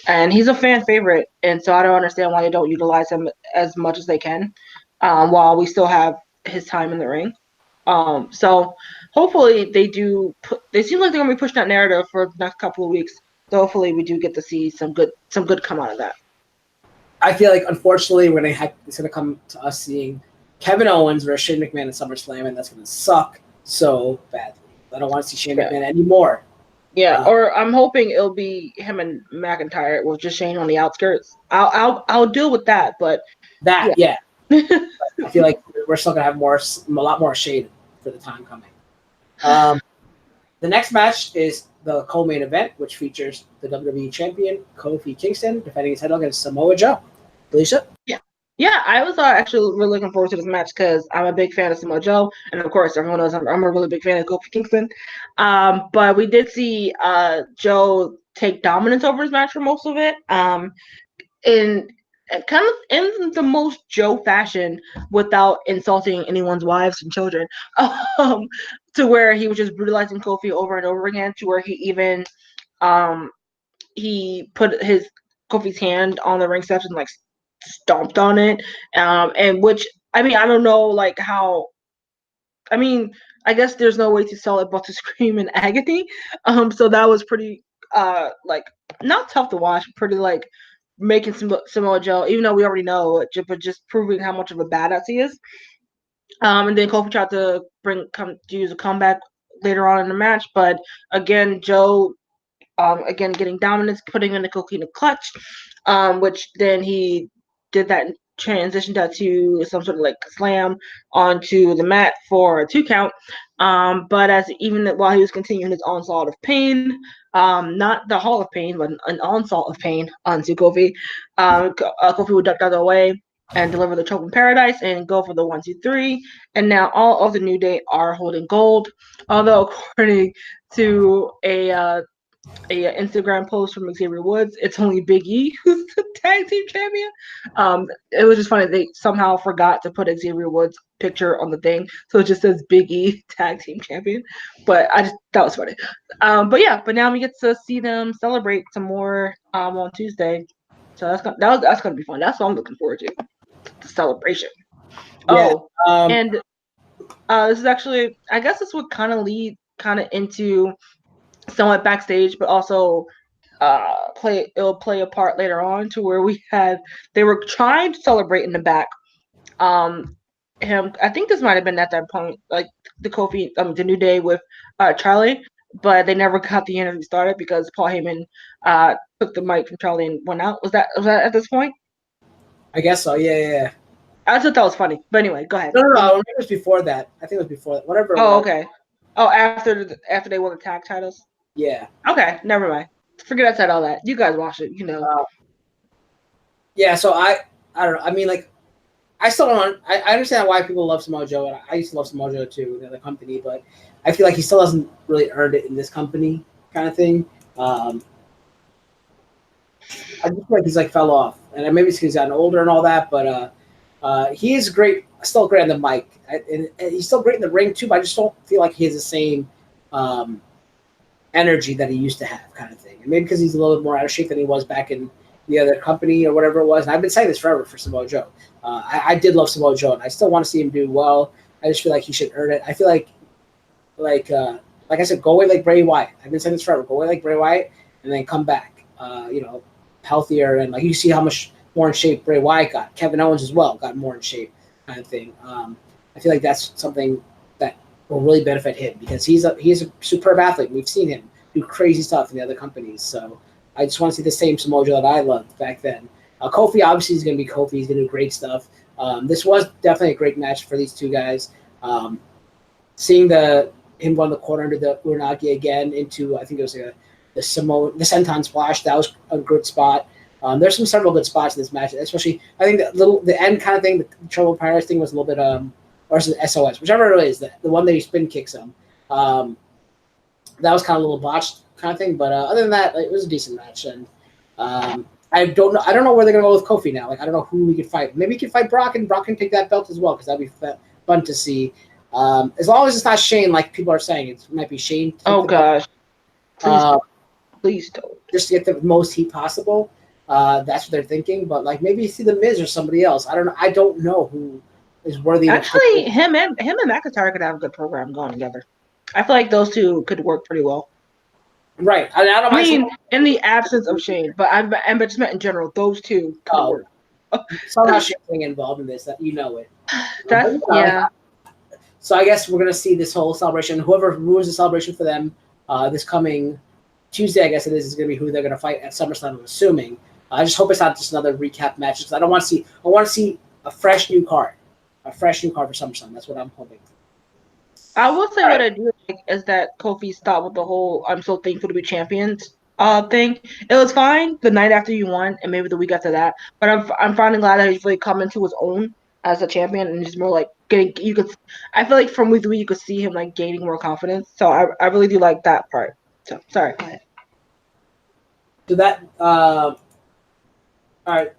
And he's a fan favorite, and so I don't understand why they don't utilize him as much as they can, while we still have his time in the ring. So hopefully they do. They seem like they're gonna be pushing that narrative for the next couple of weeks. So hopefully we do get to see some good come out of that. I feel like unfortunately it's gonna come to us seeing Kevin Owens versus Shane McMahon at SummerSlam, and that's gonna suck so badly. I don't want to see Shane McMahon anymore. Yeah, or I'm hoping it'll be him and McIntyre with just Shane on the outskirts. I'll deal with that, but yeah. I feel like we're still gonna have a lot more shade for the time coming. The next match is the co-main event, which features the WWE champion Kofi Kingston defending his title against Samoa Joe. Alicia? Yeah. Yeah, I was actually really looking forward to this match because I'm a big fan of Samoa Joe, and of course, everyone knows I'm a really big fan of Kofi Kingston. But we did see Joe take dominance over his match for most of it. In kind of in the most Joe fashion without insulting anyone's wives and children. Um, to where he was just brutalizing Kofi over and over again, to where he even um he put his Kofi's hand on the ring steps and like stomped on it. And which I mean I don't know like how I mean I guess there's no way to sell it but to scream in agony. So that was pretty like not tough to watch, pretty like making Samoa Joe, even though we already know it, but just proving how much of a badass he is. And then Kofi tried to use a comeback later on in the match, but again Joe again getting dominance, putting in the coquina clutch, which then he did that and transitioned that to some sort of like slam onto the mat for a 2 count. But as even while he was continuing his onslaught of pain, not the Hall of Pain, but an onslaught of pain onto Kofi, Kofi would duck out of the way and deliver the choke in paradise and go for the 1-2-3. And now all of the New Day are holding gold, although according to a Instagram post from Xavier Woods. It's only Big E who's the tag team champion. It was just funny they somehow forgot to put Xavier Woods' picture on the thing, so it just says Big E tag team champion. But that was funny. But now we get to see them celebrate some more on Tuesday. So that's gonna be fun. That's what I'm looking forward to. The celebration. Yeah. And this is actually I guess this would kind of lead into somewhat backstage, but also it'll play a part later on to where they were trying to celebrate in the back. I think this might have been at that point, like the New Day with Charlie, but they never got the interview started because Paul Heyman took the mic from Charlie and went out. Was that at this point? I guess so. Yeah. I thought that was funny, but anyway, go ahead. No. It was before that. I think it was before that. Whatever. Oh, okay. Oh, after they won the tag titles. Yeah. Okay, never mind. Forget I said all that. You guys watch it, you know. Yeah. So I don't know. I mean, like, I still don't. I understand why people love Samoa Joe, and I used to love Samoa Joe too, the other company, but I feel like he still hasn't really earned it in this company, kind of thing. I just feel like he's like fell off, and maybe it's because he's gotten older and all that. But he is great, still great on the mic, and he's still great in the ring too. But I just don't feel like he has the same energy that he used to have, kind of thing. And maybe because he's a little bit more out of shape than he was back in the other company or whatever it was. And I've been saying this forever for Samoa Joe. I did love Samoa Joe, and I still want to see him do well. I just feel like he should earn it. I feel like I said, go away like Bray Wyatt. I've been saying this forever. Go away like Bray Wyatt, and then come back, healthier. And like you see how much more in shape Bray Wyatt got. Kevin Owens as well got more in shape, kind of thing. I feel like that's something that will really benefit him because he's a superb athlete. We've seen him do crazy stuff in the other companies. So I just want to see the same Samoa Joe that I loved back then. Kofi obviously is going to be Kofi. He's going to do great stuff. This was definitely a great match for these two guys. Seeing him go in the corner into the Unagi again into, I think it was the Senton Splash. That was a good spot. There's several good spots in this match, especially I think the end kind of thing, the Trouble Paradise thing was a little bit or is it SOS, whichever it is, the one that he spin kicks him. That was kind of a little botched kind of thing, but other than that, it was a decent match. And I don't know where they're gonna go with Kofi now. Like I don't know who we could fight. Maybe he could fight Brock, and Brock can take that belt as well because that'd be fun to see. As long as it's not Shane, like people are saying, it might be Shane. Oh gosh, please don't. Just to get the most heat possible. That's what they're thinking. But like maybe you see the Miz or somebody else. I don't know. I don't know who is worthy. Actually, him and McIntyre could have a good program going together. I feel like those two could work pretty well. Right. I mean, in the absence of Shane, but I just meant in general, those two could work. Somehow Shane's getting involved in this, that you know it. Yeah. So I guess we're gonna see this whole celebration. Whoever ruins the celebration for them this coming Tuesday, I guess it is gonna be who they're gonna fight at SummerSlam. I'm assuming. I just hope it's not just another recap match because I want to see a fresh new card for SummerSlam. That's what I'm hoping. I will say what I do like is that Kofi stopped with the whole "I'm so thankful to be champions" thing. It was fine the night after you won, and maybe the week after that. But I'm finally glad that he's really come into his own as a champion, and he's more like getting. You could, I feel like from week to week you could see him like gaining more confidence. So I really do like that part. So sorry. Go ahead. So that all right.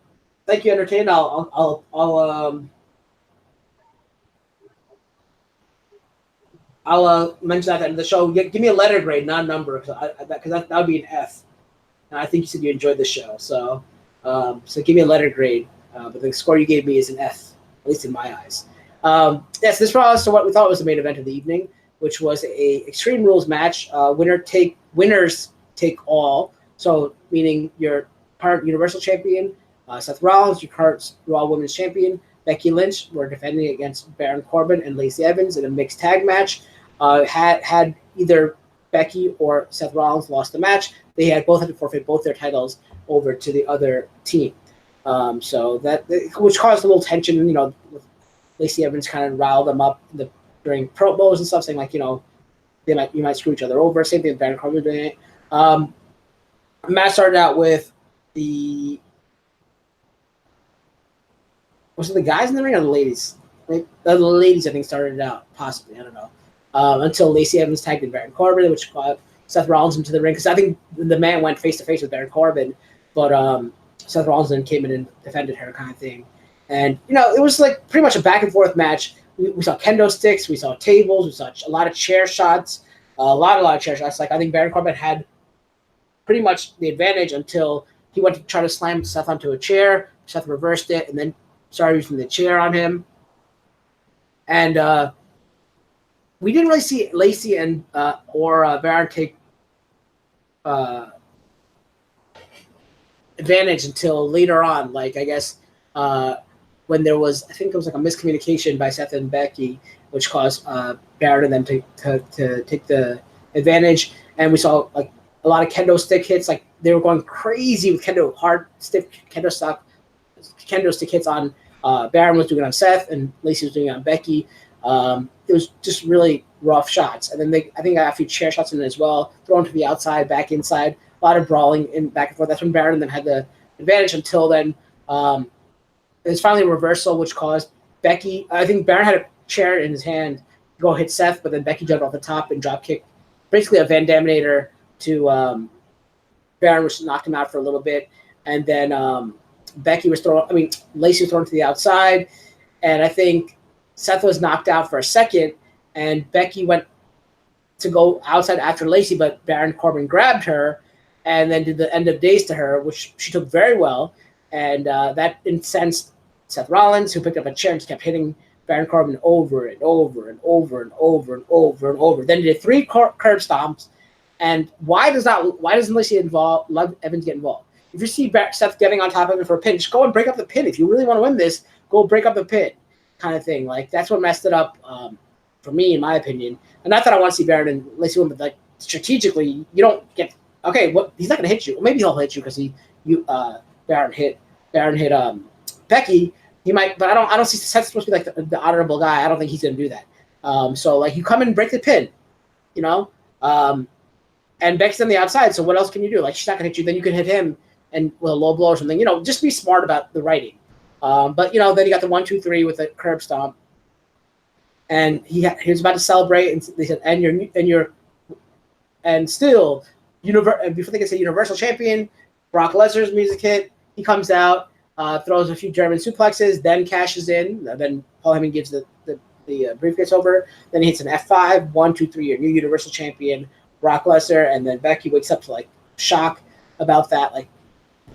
Thank you, Entertain. I'll mention that at the end of the show. Give me a letter grade, not a number, because that would be an F. And I think you said you enjoyed the show, so give me a letter grade. But the score you gave me is an F, at least in my eyes. Yes, this brought us to what we thought was the main event of the evening, which was a Extreme Rules match. Winners take all. So meaning your current Universal Champion, Seth Rollins, your current Raw Women's Champion, Becky Lynch, were defending against Baron Corbin and Lacey Evans in a mixed tag match. Had either Becky or Seth Rollins lost the match, they both had to forfeit both their titles over to the other team. So which caused a little tension, with Lacey Evans kind of riled them up during promos and stuff, saying like, you might screw each other over. Same thing with Baron Corbin doing it. Match started out with was it the guys in the ring or the ladies? The ladies, I think, started it out, possibly. I don't know. Until Lacey Evans tagged in Baron Corbin, which got Seth Rollins into the ring. Because I think the man went face-to-face with Baron Corbin, but Seth Rollins then came in and defended her kind of thing. And, it was like pretty much a back-and-forth match. We saw kendo sticks. We saw tables. We saw a lot of chair shots. A lot of chair shots. Like, I think Baron Corbin had pretty much the advantage until he went to try to slam Seth onto a chair. Seth reversed it and then started using the chair on him. And we didn't really see Lacey and or Baron take advantage until later on. Like, I guess when there was, I think it was like a miscommunication by Seth and Becky, which caused Baron and them to take the advantage. And we saw like a lot of kendo stick hits. Like, they were going crazy with hard, stiff kendo stick hits on Baron was doing it on Seth, and Lacey was doing it on Becky. It was just really rough shots. And then I think I got a few chair shots in it as well, thrown to the outside, back inside, a lot of brawling in back and forth. That's when Baron then had the advantage. Until then, it was finally a reversal, which caused Becky. I think Baron had a chair in his hand to go hit Seth, but then Becky jumped off the top and drop kicked, basically a Van Daminator to Baron, which knocked him out for a little bit. And then Lacey was thrown to the outside, and I think Seth was knocked out for a second, and Becky went to go outside after Lacey, but Baron Corbin grabbed her and then did the end of days to her, which she took very well, and that incensed Seth Rollins, who picked up a chair and just kept hitting Baron Corbin over and over and over and over and over and over. Then he did 3 curb stomps. And why doesn't Lacey Evans get involved? If you see Seth getting on top of him for a pin, just go and break up the pin. If you really want to win this, go break up the pin, kind of thing. Like, that's what messed it up for me, in my opinion. And not that I want to see Baron and Lacey win, but like, strategically, you don't get he's not going to hit you. Well, maybe he'll hit you because Baron hit Becky. He might, but I don't see Seth's supposed to be like the honorable guy. I don't think he's going to do that. So like, you come in and break the pin, and Becky's on the outside. So what else can you do? Like, she's not going to hit you. Then you can hit him and with a low blow or something. Just be smart about the writing. But then you got the 1, 2, 3 with a curb stomp, and he was about to celebrate, and they said, and still, before they can say Universal Champion, Brock Lesnar's music hit. He comes out, throws a few German suplexes, then cashes in. Then Paul Heyman gives the briefcase over. Then he hits an F5, 1, 2, 3, your new Universal Champion, Brock Lesnar, and then Becky wakes up to like shock about that. Like,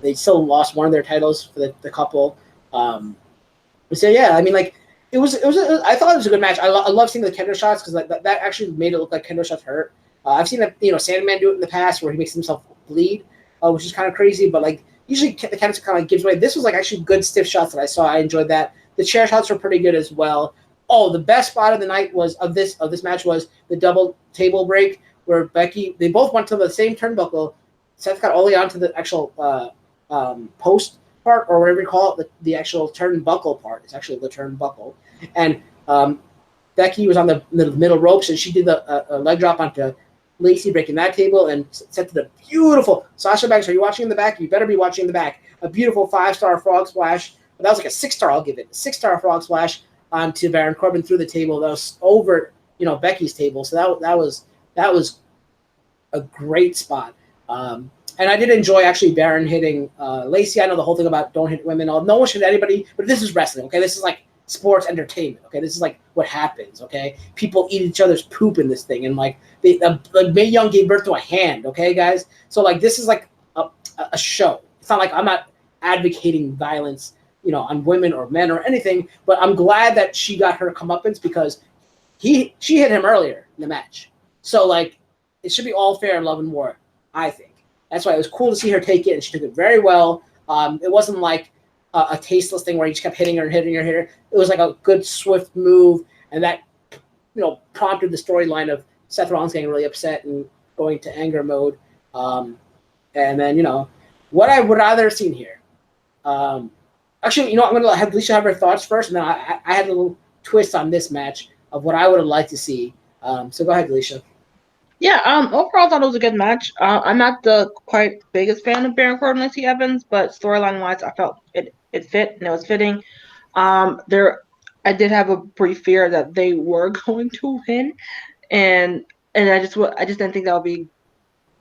they still lost one of their titles for the couple. So yeah, I mean, like, it was I thought it was a good match. I love seeing the kendo shots because like that actually made it look like kendo shots hurt. I've seen Sandman do it in the past where he makes himself bleed, which is kind of crazy. But like, usually the kendo kind of gives away. This was like actually good stiff shots that I saw. I enjoyed that. The chair shots were pretty good as well. Oh, the best spot of the night of this match was the double table break, where they both went to the same turnbuckle. Seth got all the way onto the actual post part, or whatever you call it, the actual turnbuckle part. It's actually the turnbuckle. And Becky was on the middle ropes, and she did a leg drop onto Lacey breaking that table and set to the beautiful Sasha Banks. Are you watching in the back? You better be watching in the back. A beautiful 5-star frog splash. That was like a 6-star. I'll give it 6-star frog splash onto Baron Corbin through the table. That was over, Becky's table. So that was a great spot. And I did enjoy actually Baron hitting Lacey. I know the whole thing about don't hit women. No one should hit anybody, but this is wrestling. Okay, this is like sports entertainment. Okay, this is like what happens. Okay, people eat each other's poop in this thing, and like Mae Young gave birth to a hand. Okay, guys. So like this is like a show. It's not like I'm not advocating violence, on women or men or anything. But I'm glad that she got her comeuppance because she hit him earlier in the match. So like it should be all fair in love and war, I think. That's why it was cool to see her take it, and she took it very well. It wasn't like a tasteless thing where he just kept hitting her and hitting her. It was like a good, swift move, and that prompted the storyline of Seth Rollins getting really upset and going to anger mode. And then, what I would rather have seen here. Actually, I'm going to have Alicia have her thoughts first, and then I had a little twist on this match of what I would have liked to see. So go ahead, Alicia. Yeah, overall I thought it was a good match. I'm not the quite biggest fan of Baron Corbin and Lacey Evans, but storyline wise I felt it fit and it was fitting. I did have a brief fear that they were going to win, and I just didn't think that would be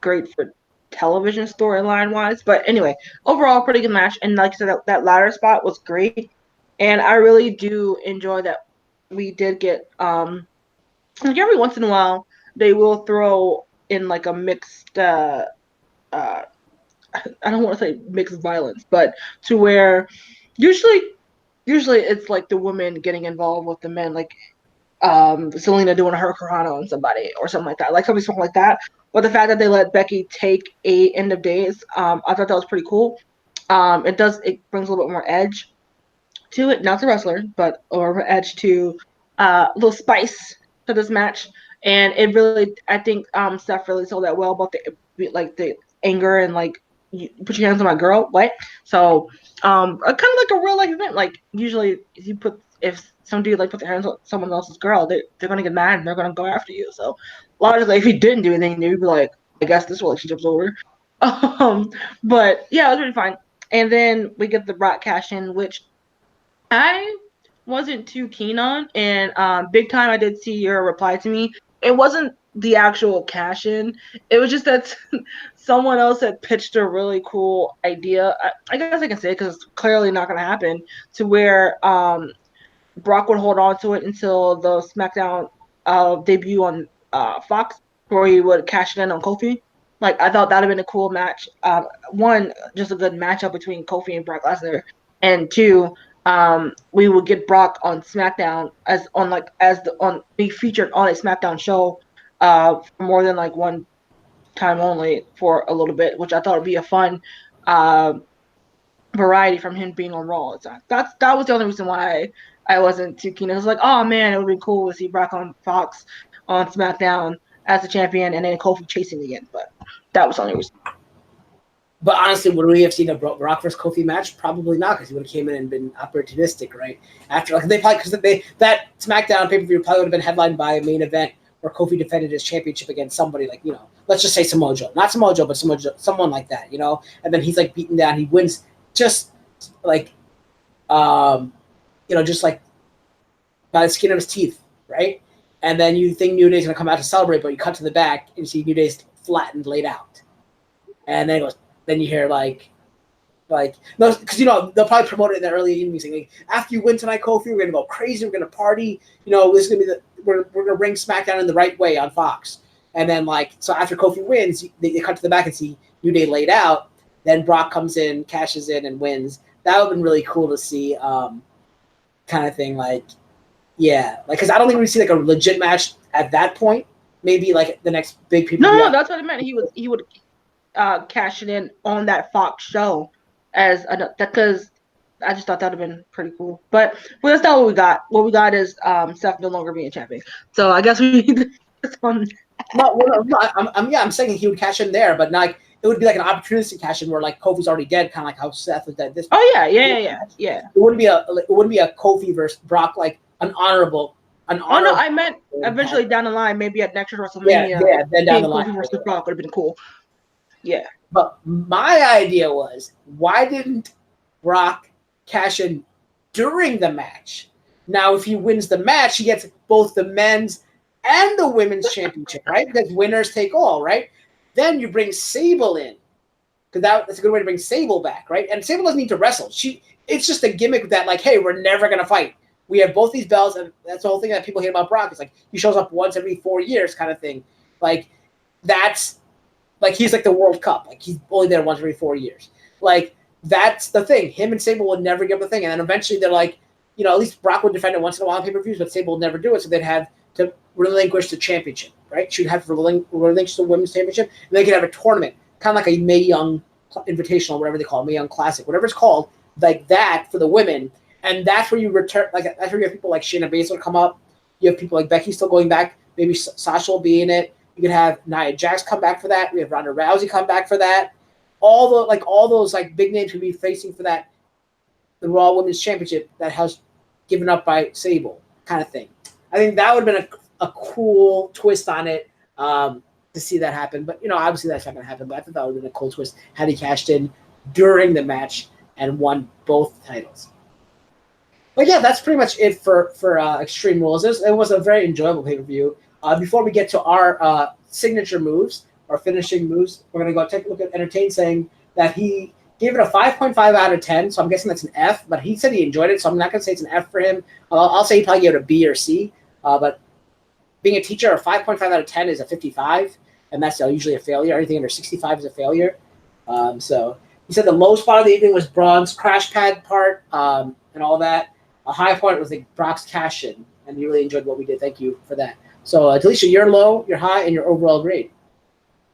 great for television storyline wise. But anyway, overall pretty good match, and like I said, that ladder spot was great, and I really do enjoy that we did get like every once in a while they will throw in like a mixed I don't want to say mixed violence, but to where usually it's like the women getting involved with the men, like Selena doing a hurricanrana on somebody or something like that, like something like that. But the fact that they let Becky take a end of days, I thought that was pretty cool. It brings a little bit more edge to it, not the wrestler, but more edge to a little spice to this match. And it really, I think Steph really sold that well about the anger and like, you put your hands on my girl, what? So kind of like a real life event. Like usually if some dude like put their hands on someone else's girl, they're gonna get mad and they're gonna go after you. So logically, if he didn't do anything, you'd be like, I guess this relationship's over. But yeah, it was really fine. And then we get the Brock cash in, which I wasn't too keen on. And big time, I did see your reply to me. It wasn't the actual cash in. It was just that someone else had pitched a really cool idea. I guess I can say it because it's clearly not going to happen, to where Brock would hold on to it until the SmackDown debut on Fox, where he would cash it in on Kofi. Like, I thought that would have been a cool match. One, just a good matchup between Kofi and Brock Lesnar, and two, we would get Brock on SmackDown be featured on a SmackDown show for more than like one time only for a little bit, which I thought would be a fun variety from him being on Raw. That was the only reason why I wasn't too keen. It was like, oh man, it would be cool to see Brock on Fox on SmackDown as a champion, and then Kofi chasing again. But that was the only reason. But honestly, would we have seen a Brock versus Kofi match? Probably not, because he would have came in and been opportunistic, right? After that SmackDown pay-per-view probably would have been headlined by a main event where Kofi defended his championship against somebody like, let's just say Samoa Joe. Not Samoa Joe, but someone like that, And then he's like beaten down. He wins just like, just like by the skin of his teeth, right? And then you think New Day's going to come out to celebrate, but you cut to the back and you see New Day's flattened, laid out. And then it goes, then you hear like no, because they'll probably promote it in the early innings. Like, after you win tonight, Kofi, we're gonna go crazy. We're gonna party. This is gonna be we're gonna bring SmackDown in the right way on Fox. And then so after Kofi wins, they cut to the back and see New Day laid out. Then Brock comes in, cashes in, and wins. That would have been really cool to see, kind of thing. Like, yeah, like because I don't think we see like a legit match at that point. Maybe like the next big people. No, that's what I meant. He would cash it in on that Fox show because I just thought that would have been pretty cool. But that's not what we got. What we got is Seth no longer being champion. So I guess we need to I'm saying he would cash in there, but not. It would be like an opportunistic cash in where like Kofi's already dead, kind of like how Seth was dead. Oh yeah. It wouldn't be a Kofi versus Brock, like an honorable an Oh no, honor. I meant eventually down the line, maybe at next year's Yeah, WrestleMania, then down the line. Kofi versus Brock would have been cool. Yeah. But my idea was, why didn't Brock cash in during the match? Now, if he wins the match, he gets both the men's and the women's championship, right? Because winners take all, right? Then you bring Sable in, because that's a good way to bring Sable back, right? And Sable doesn't need to wrestle. It's just a gimmick that, like, hey, we're never going to fight. We have both these belts, and that's the whole thing that people hate about Brock. It's like he shows up once every 4 years kind of thing. Like, that's like he's like the World Cup. Like he's only there once every 4 years. Like that's the thing. Him and Sable would never give the thing. And then eventually they're like, at least Brock would defend it once in a while on pay-per-views, but Sable would never do it. So they'd have to relinquish the championship, right? She'd have to relinquish the women's championship. And they could have a tournament, kind of like a Mae Young Invitational, whatever they call it, Mae Young Classic, whatever it's called, like that for the women. And that's where you return, like that's where you have people like Shayna Baszler come up. You have people like Becky still going back. Maybe Sasha will be in it. You could have Nia Jax come back for that. We have Ronda Rousey come back for that. All those big names could be facing for that, the Raw Women's Championship that has given up by Sable kind of thing. I think that would have been a cool twist on it to see that happen. But obviously that's not going to happen. But I thought that would have been a cool twist had he cashed in during the match and won both titles. But yeah, that's pretty much it for Extreme Rules. It was a very enjoyable pay-per-view. Before we get to our signature moves, or finishing moves, we're going to go take a look at Entertain, saying that he gave it a 5.5 out of 10, so I'm guessing that's an F, but he said he enjoyed it, so I'm not going to say it's an F for him. I'll say he probably gave it a B or C, but being a teacher, a 5.5 out of 10 is a 55, and that's usually a failure. Anything under 65 is a failure. So he said the low spot of the evening was Braun's crash pad part and all that. A high point was Brock's cash-in, and he really enjoyed what we did. Thank you for that. So, Delisha, your low, your high, and your overall grade.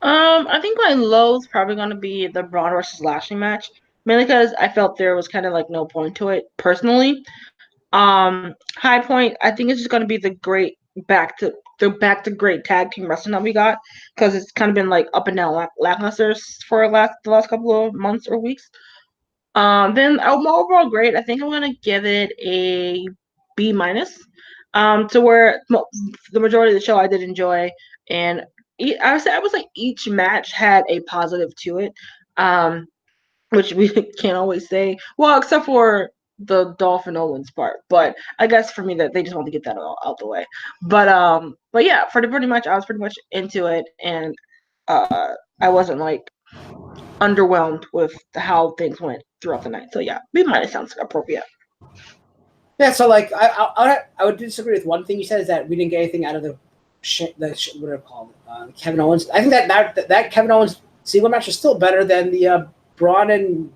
I think my low is probably going to be the Braun versus Lashley match, mainly because I felt there was kind of like no point to it personally. High point, I think it's just going to be the back to great tag team wrestling that we got, because it's kind of been like up and down lackluster for the last couple of months or weeks. Then my overall grade, I think I'm going to give it a B minus. To where the majority of the show I did enjoy, and I was like each match had a positive to it, which we can't always say. Well, except for the Dolphin Owens part, but I guess for me that they just want to get that all out the way. But yeah, for the pretty much I was pretty much into it, and I wasn't like underwhelmed with how things went throughout the night. So yeah, B minus sounds appropriate. Yeah, so like I would disagree with one thing you said, is that we didn't get anything out of the what are it called, Kevin Owens. I think that Kevin Owens single match was still better than the Braun and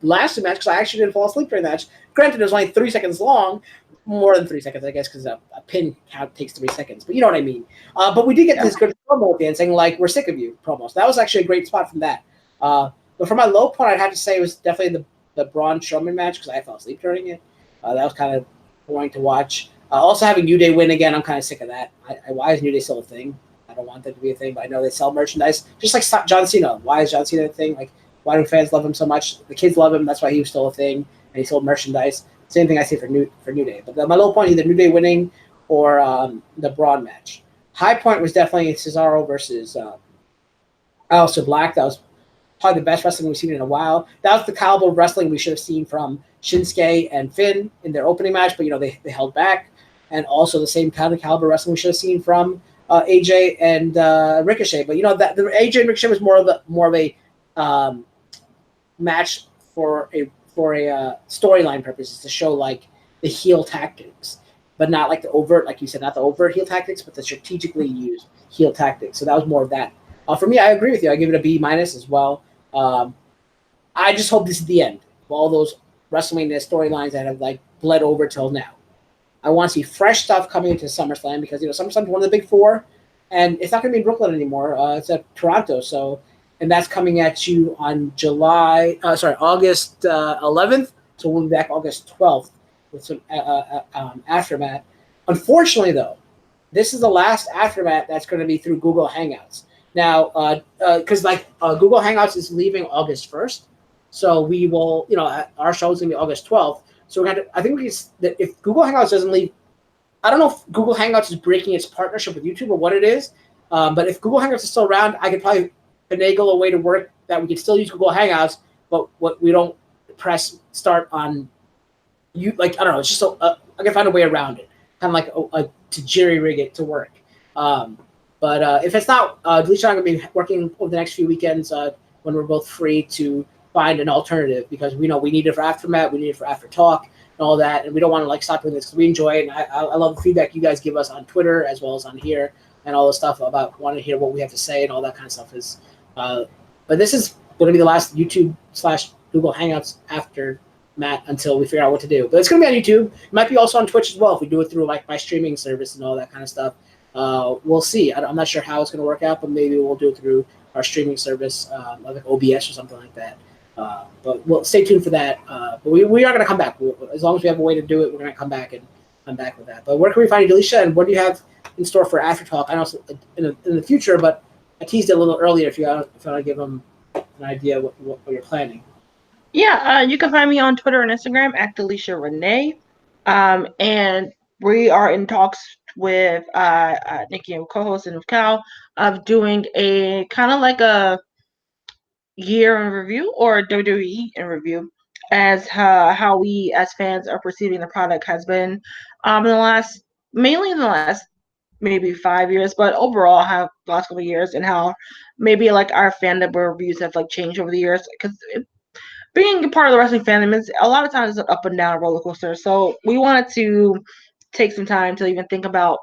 Lashley match, because I actually didn't fall asleep during that match. Granted, it was only 3 seconds long, more than 3 seconds, I guess, because a pin count takes 3 seconds. But you know what I mean. But we did get this good promo at the end saying, like, we're sick of you promos. That was actually a great spot from that. But for my low point, I'd have to say it was definitely the Braun Strowman match, because I fell asleep during it. That was kind of boring to watch. Also, having New Day win again, I'm kind of sick of that. Why is New Day still a thing? I don't want that to be a thing, but I know they sell merchandise. Just like John Cena. Why is John Cena a thing? Like, why do fans love him so much? The kids love him. That's why he was still a thing, and he sold merchandise. Same thing I say for New Day. But my low point, either New Day winning or the Braun match. High point was definitely Cesaro versus Aleister Black. That was probably the best wrestling we've seen in a while. That was the caliber of wrestling we should have seen from Shinsuke and Finn in their opening match, but they held back. And also the same kind of caliber wrestling we should have seen from AJ and Ricochet. But that the AJ and Ricochet was more of a match for a storyline purposes, to show like the heel tactics, but not like the overt, like you said, not the overt heel tactics, but the strategically used heel tactics. So that was more of that. For me, I agree with you. I give it a B minus as well. I just hope this is the end of all those WrestleMania storylines that have like bled over till now. I want to see fresh stuff coming into SummerSlam, because SummerSlam is one of the big four, and it's not going to be in Brooklyn anymore. It's at Toronto, and that's coming at you on August 11th. So we'll be back August 12th with some AfterMat. Unfortunately, though, this is the last AfterMat that's going to be through Google Hangouts. Now, because Google Hangouts is leaving August 1st, so we will, our show is going to be August 12th. So we're going to, I think if Google Hangouts doesn't leave I don't know if Google Hangouts is breaking its partnership with YouTube or what it is, but if Google Hangouts is still around, I could probably finagle a way to work that we can still use Google Hangouts, but what we don't press start on you. Like, I don't know. It's just I can find a way around it, kind of like to jerry rig it to work. But if it's not, Delisha and I are going to be working over the next few weekends when we're both free to find an alternative, because we know we need it for AfterMat, we need it for After Talk, and all that, and we don't want to like stop doing this because we enjoy it. And I love the feedback you guys give us on Twitter as well as on here, and all the stuff about wanting to hear what we have to say and all that kind of stuff is. But this is going to be the last YouTube/Google Hangouts after Matt until we figure out what to do. But it's going to be on YouTube. It might be also on Twitch as well if we do it through like my streaming service and all that kind of stuff. We'll see. I'm not sure how it's going to work out, but maybe we'll do it through our streaming service, like OBS or something like that. But we'll stay tuned for that. But we are going to come back. As long as we have a way to do it, we're going to come back with that. But where can we find you, Delisha, and what do you have in store for After Talk? I know it's in the future, but I teased it a little earlier if you want to give them an idea what you're planning. Yeah, you can find me on Twitter and Instagram at DeliciaRenee. And we are in talks with Nikki and co-host and with Cal of doing a kind of like a year in review or WWE in review as how we as fans are perceiving the product has been mainly in the last maybe 5 years, but overall have the last couple of years, and how maybe like our fandom reviews have like changed over the years, because being a part of the wrestling fandom is a lot of times it's an up and down roller coaster. So we wanted to take some time to even think about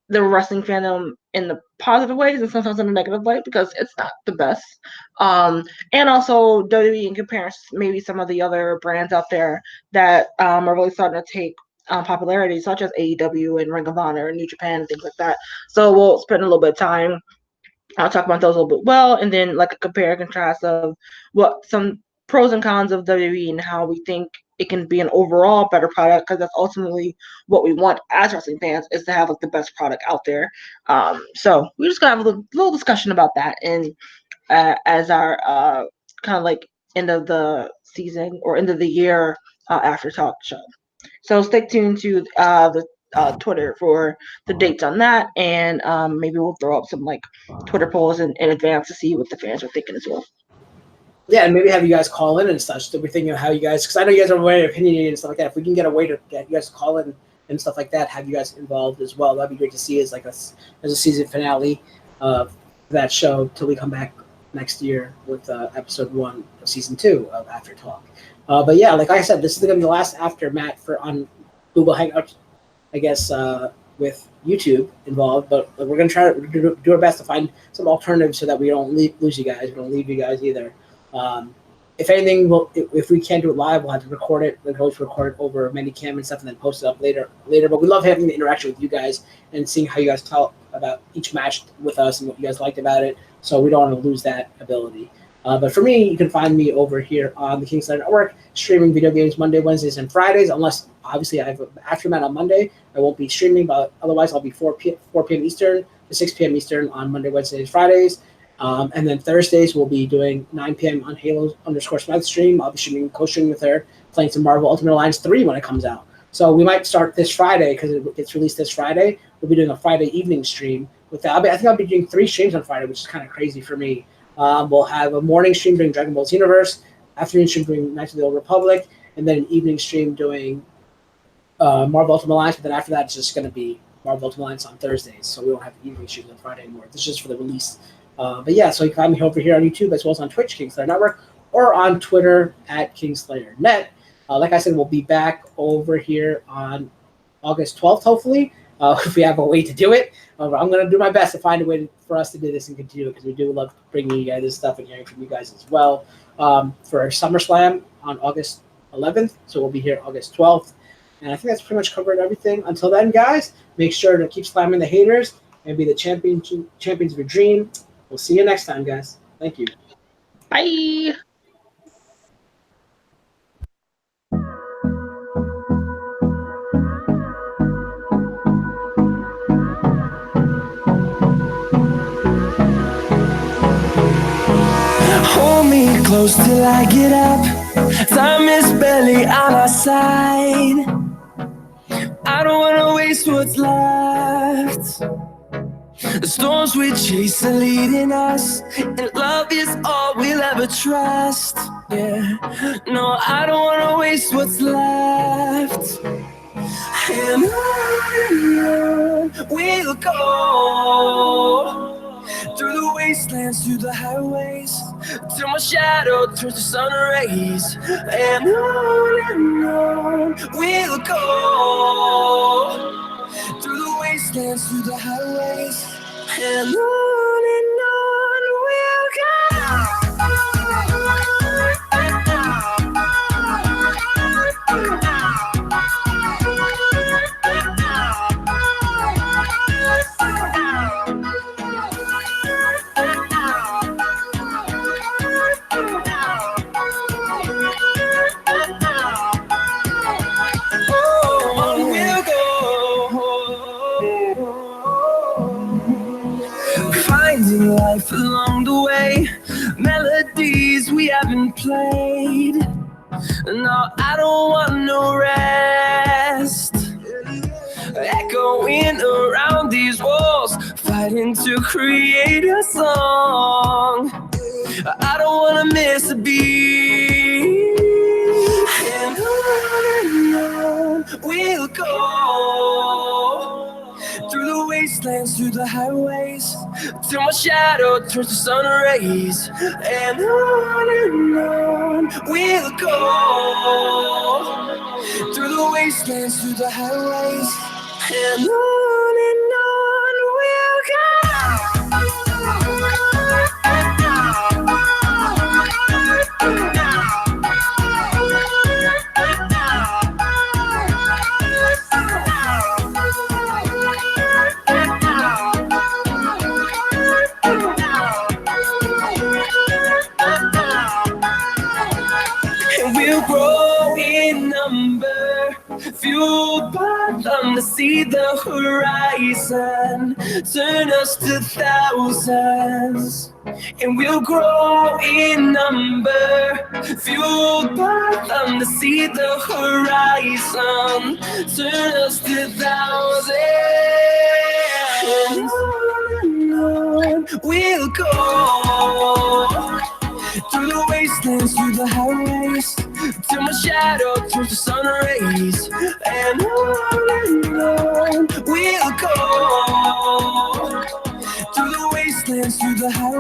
the wrestling fandom in the positive ways and sometimes in the negative way, because it's not the best. And also WWE in comparison maybe some of the other brands out there that are really starting to take popularity, such as AEW and Ring of Honor and New Japan and things like that. So we'll spend a little bit of time. I'll talk about those a little bit and then like a compare and contrast of what some pros and cons of WWE and how we think it can be an overall better product, because that's ultimately what we want as wrestling fans, is to have like the best product out there. So we just got a little discussion about that, and as our kind of like end of the season or end of the year After Talk show. So stay tuned to the Twitter for the dates on that, and maybe we'll throw up some like Twitter polls in advance to see what the fans are thinking as well. Yeah, and maybe have you guys call in and such. So we're thinking of how you guys, because I know you guys are very opinionated and stuff like that. If we can get a way to get you guys to call in and stuff like that, have you guys involved as well. That'd be great to see as a season finale of that show till we come back next year with episode 1 of season 2 of After Talk. But yeah, like I said, this is going to be the last AfterMat on Google Hangouts, I guess, with YouTube involved. But we're going to try to do our best to find some alternatives so that we don't lose you guys. We don't leave you guys either. If anything, if we can't do it live, we'll have to record it. We'll always record it over Manycam and stuff and then post it up later. But we love having the interaction with you guys and seeing how you guys talk about each match with us and what you guys liked about it. So we don't want to lose that ability. But for me, you can find me over here on the Kingslayer Network, streaming video games Monday, Wednesdays, and Fridays, unless obviously I have AfterMat on Monday. I won't be streaming, but otherwise I'll be 4 p.m. Eastern to 6 p.m. Eastern on Monday, Wednesdays, Fridays. And then Thursdays we'll be doing 9 p.m. on Halo_Smith stream. I'll be streaming, co-streaming with her, playing some Marvel Ultimate Alliance 3 when it comes out. So we might start this Friday because it gets released this Friday. We'll be doing a Friday evening stream with that. I think I'll be doing 3 streams on Friday, which is kind of crazy for me. We'll have a morning stream doing Dragon Ball Xenoverse, afternoon stream doing Knights of the Old Republic, and then an evening stream doing Marvel Ultimate Alliance. But then after that, it's just going to be Marvel Ultimate Alliance on Thursdays. So we won't have evening streams on Friday anymore. This is just for the release. But yeah, so you can find me over here on YouTube as well as on Twitch, Kingslayer Network, or on Twitter at KingslayerNet. Like I said, we'll be back over here on August 12th, hopefully, if we have a way to do it. I'm going to do my best to find a way for us to do this and continue it, because we do love bringing you guys this stuff and hearing from you guys as well. For our SummerSlam on August 11th, so we'll be here August 12th. And I think that's pretty much covered everything. Until then, guys, make sure to keep slamming the haters and be the champions of your dream. We'll see you next time, guys. Thank you. Bye. Hold me close till I get up. Time is barely on our side. I don't wanna waste what's left. The storms we chase are leading us, and love is all we'll ever trust. Yeah, no, I don't wanna waste what's left. And on we'll go, through the wastelands, through the highways, till my shadow turns to sun rays. And on we'll go, through the wastelands, through the highways, and on we'll go. Finding life along the way, melodies we haven't played. No, I don't want no rest. Echoing around these walls, fighting to create a song. I don't wanna miss a beat. And on we'll go, through the wastelands, through the highways, till my shadow turns to sun rays. And on we'll go, through the wastelands, through the highways, and on we'll go. We'll grow in number, fueled by them to see the horizon, turn us to thousands. And we'll grow in number, fueled by them to see the horizon, turn us to thousands. And on we'll go, through the wastelands, through the highways, till my shadow turns to sun rays. And on we'll go, through the wastelands, through the highways.